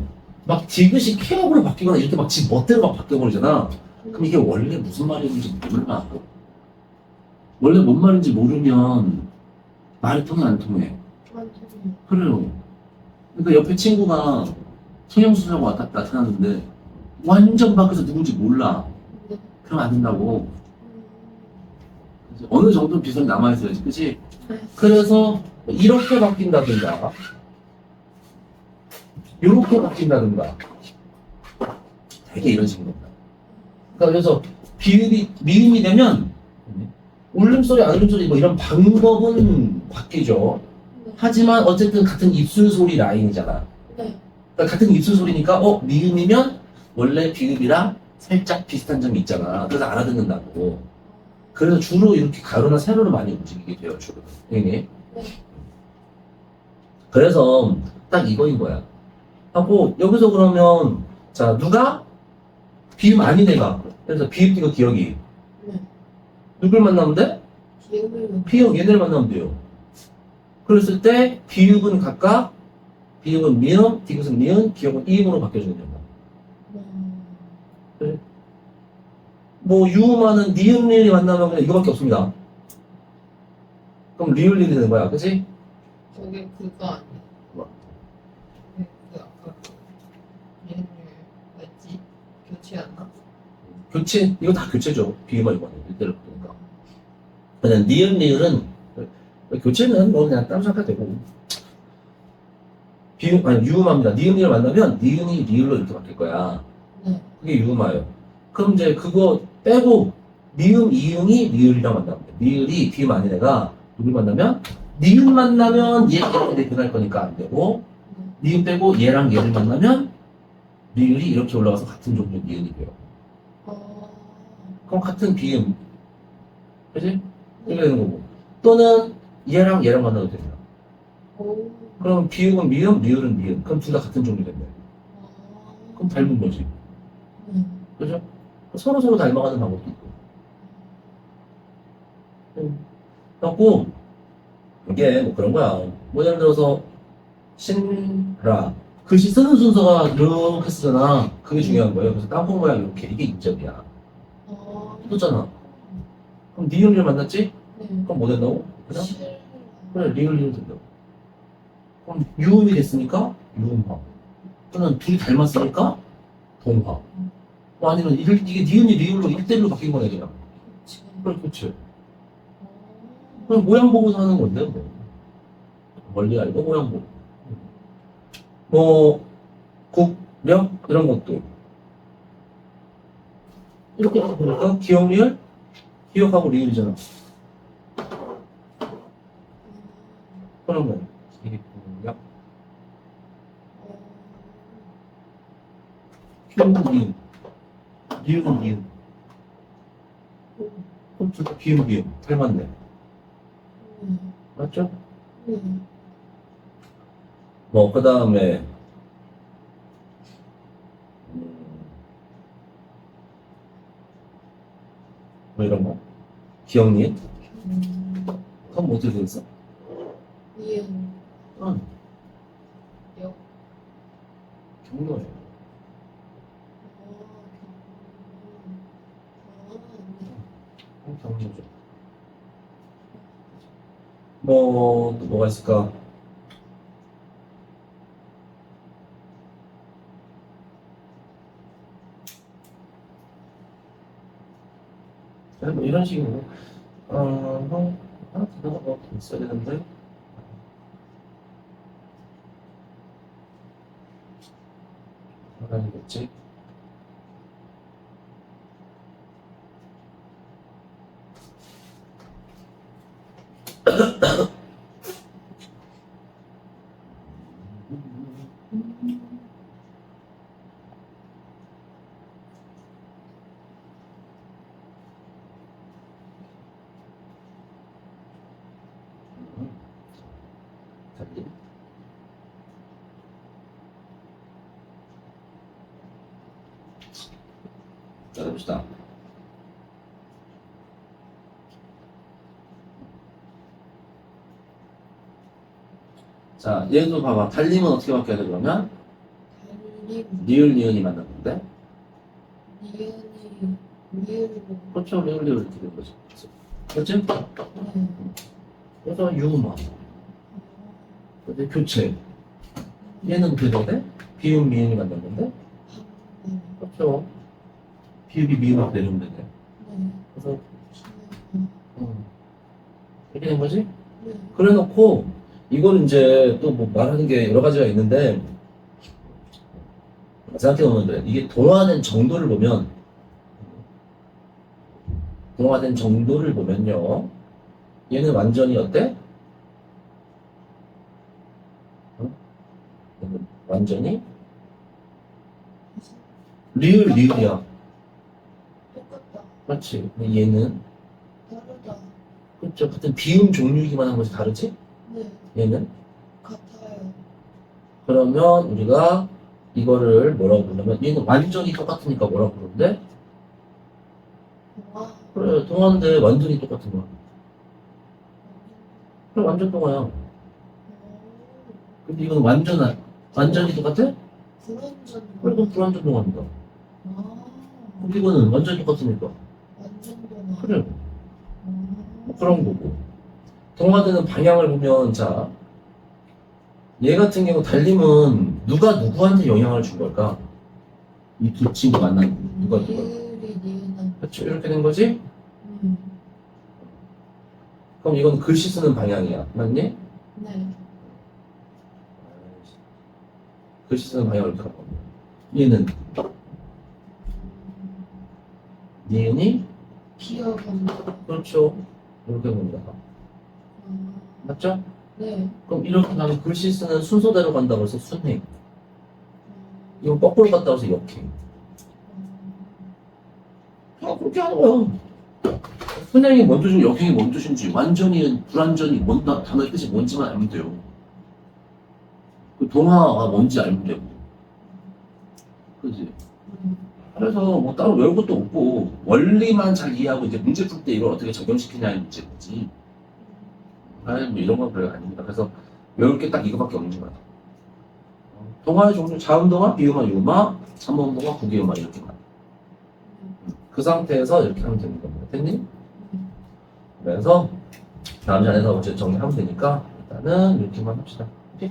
막 디귿이 케어로 바뀌거나 이렇게 막 지 멋대로 막 바뀌어버리잖아. 그럼 이게 원래 무슨 말인지 몰라. 원래 뭔 말인지 모르면 말이 통해 안 통해. 그래요. 그러니까 옆에 친구가 성형수술하고 나타났는데 완전 밖에서 누군지 몰라. 그러면 안 된다고. 그래서 어느 정도 비선이 남아있어야지, 그치? 그래서 이렇게 바뀐다든가 이렇게 바뀐다든가 되게 이런 식인 겁니다. 그러니까 그래서 비읍이 미음이 되면 울림소리, 안울림소리 뭐 이런 방법은 바뀌죠. 하지만 어쨌든 같은 입술 소리 라인이잖아.
네.
그러니까 같은 입술 소리니까 미음이면 원래 비읍이랑 살짝 비슷한 점이 있잖아. 그래서 알아듣는다고. 그래서 주로 이렇게 가로나 세로로 많이 움직이게 돼요, 주로. 네. 그래서 딱 이거인 거야. 하고 여기서 그러면 자 누가 비읍 아닌 애가 그래서 비읍 이거 기억이
네.
누굴 만나면 돼? 비읍 얘네를 만나면 돼요. 그랬을 때 비읍은 각각 비읍은 미음, 디귿은 미음, 기억은 이음으로 바뀌어주는 됩니다. 그래. 뭐 유음화는 니은 리을이 만나면 그냥 이거밖에 없습니다. 그럼 리을 리을이 되는 거야, 그치?
저게 그거 아니야?
뭐?
그 아까 얘네 맞지? 교체였나?
교체 이거 다 교체죠. 비음화 이거는 일대를 보니까. 그냥 니은 리을은 교체는 뭐 그냥 따로 생각해도 되고 비음 아니 유음화입니다. 니은 리을 만나면 니은이 리을로 이렇게 바뀔 거야.
네.
그게 유음화예요. 그럼 이제 그거 빼고 미음 이응이 리을이랑 만나면 돼. 리을이 비음 아닌 애가 누굴 만나면 니은 만나면 얘랑 변할 거니까 안 되고 니은 빼고 얘랑 얘를 만나면 리을이 이렇게 올라가서 같은 종류 니은이 돼요. 그럼 같은 비음 그지? 이렇게 되는 거고 또는 얘랑 얘랑 만나도 됩니다. 그럼 비음은 미음, 리을은 니은. 그럼 둘 다 같은 종류 된대. 그럼 닮은 거지. 그죠? 서로 닮아가는 방법도 있고. 그래갖고, 이게 뭐 그런 거야. 뭐 예를 들어서, 신라. 글씨 쓰는 순서가 이렇게 쓰잖아. 그게 중요한 거예요. 그래서 땅콩 모양 이렇게. 이게 인정이야. 떴잖아. 그럼 니은을 만났지? 그럼 뭐 된다고? 그냥? 그래, 리을 된다고. 그럼 유음이 됐으니까, 유음화. 또는 둘이 닮았으니까, 동화. 뭐 아니면 이게 니은이 리을로 1대1로 바뀐 거네 그냥. 그래 그치. 그럼 모양 보고서 하는 건데 뭐. 멀리 알고 모양 보고. 뭐 국력 이런 것도 이렇게 보니까 기억 리을, 기억하고 리을이잖아. 그러면 이게 뭐야? 기억은 리을, 리을은 리을. 그럼 둘다 기억 리을. 닮았네. 맞죠? 뭐, 그 다음에, 뭐 이런 거. 기억니? 그럼 뭐 어떻게 되겠어?
이응.
응.
역.
경로예요. 경로죠. 뭐, 또 뭐가 있을까? 뭐 이런 식으로. 하나 더 있어야 되는데. 뭐라 해야겠지? 달리. 자, 봅시다. 자, 얘도 봐봐. 달림은 어떻게 바뀌어야 돼, 그러면?
달림.
리을, 니은이 만났는데?
니은이. 니은으로.
그렇죠. 리을, 리을 이렇게 된 거지. 그렇지?
네.
그래서 유마. 근데 교체. 얘는 어떻게 돼야 돼? 비읍, 미음이 만났는데? 그렇죠. 비읍이 미음으로 내려오면 되네.
네.
그래서, 이렇게 된 거지?
네.
그래 놓고, 이거는 이제 또 뭐 말하는 게 여러 가지가 있는데, 생각해보면 그래. 이게 동화된 정도를 보면, 동화된 정도를 보면요. 얘는 완전히 어때? 얘는 완전히 리을, 리을이야.
똑같다.
그렇지. 근데 얘는,
다르다.
그렇죠. 같은 비음 종류이기만 한 것이 다르지?
네.
얘는.
같아요.
그러면 우리가 이거를 뭐라고 부르냐면, 얘는 완전히 똑같으니까 뭐라고 부르는데?
동화.
그래, 동화인데 완전히 똑같은 거야. 그래, 완전 동화야. 근데 이건 완전히 똑같아?
불완전.
그래도 불완전 동화입니다.
아.
근데 이거는 완전히 똑같으니까.
완전 동화.
그래, 뭐 그런 거고. 동화되는 방향을 보면, 자, 얘 같은 경우 달림은 누가 누구한테 영향을 준 걸까? 이 두 친구 만난 누가 누가.
니은이 니은한.
그렇죠. 이렇게 된 거지?
음.
그럼 이건 글씨 쓰는 방향이야. 맞니?
네.
글씨 쓰는 방향을 이렇게 하고. 얘는 니은이
기억한다.
그렇죠. 이렇게 봅니다. 맞죠?
네.
그럼 이렇게 가면 글씨 쓰는 순서대로 간다고 해서 순행. 이건 거꾸로 갔다고 해서 역행. 아, 그렇게 하는 거야. 순행이 뭔 뜻인지 역행이 뭔 뜻인지 완전히 불완전히 뭔 단어의 뜻이 뭔지만 알면 돼요. 그 동화가 뭔지 알면 되고. 그지? 그래서 뭐 따로 외울 것도 없고 원리만 잘 이해하고 이제 문제 풀 때 이걸 어떻게 적용시키냐의 문제지. 아니 뭐 이런 건 별로 아닙니다. 그래서 외울 게 딱 이거밖에 없는 거야. 동화의 종류 자음동화, 비음화, 유마, 참음동화, 구기음화 이렇게만. 그 상태에서 이렇게 하면 되는 겁니다. 됐니? 그래서 다음 시간에서 어째 정리하면 되니까 일단은 이렇게만 합시다. 오케이?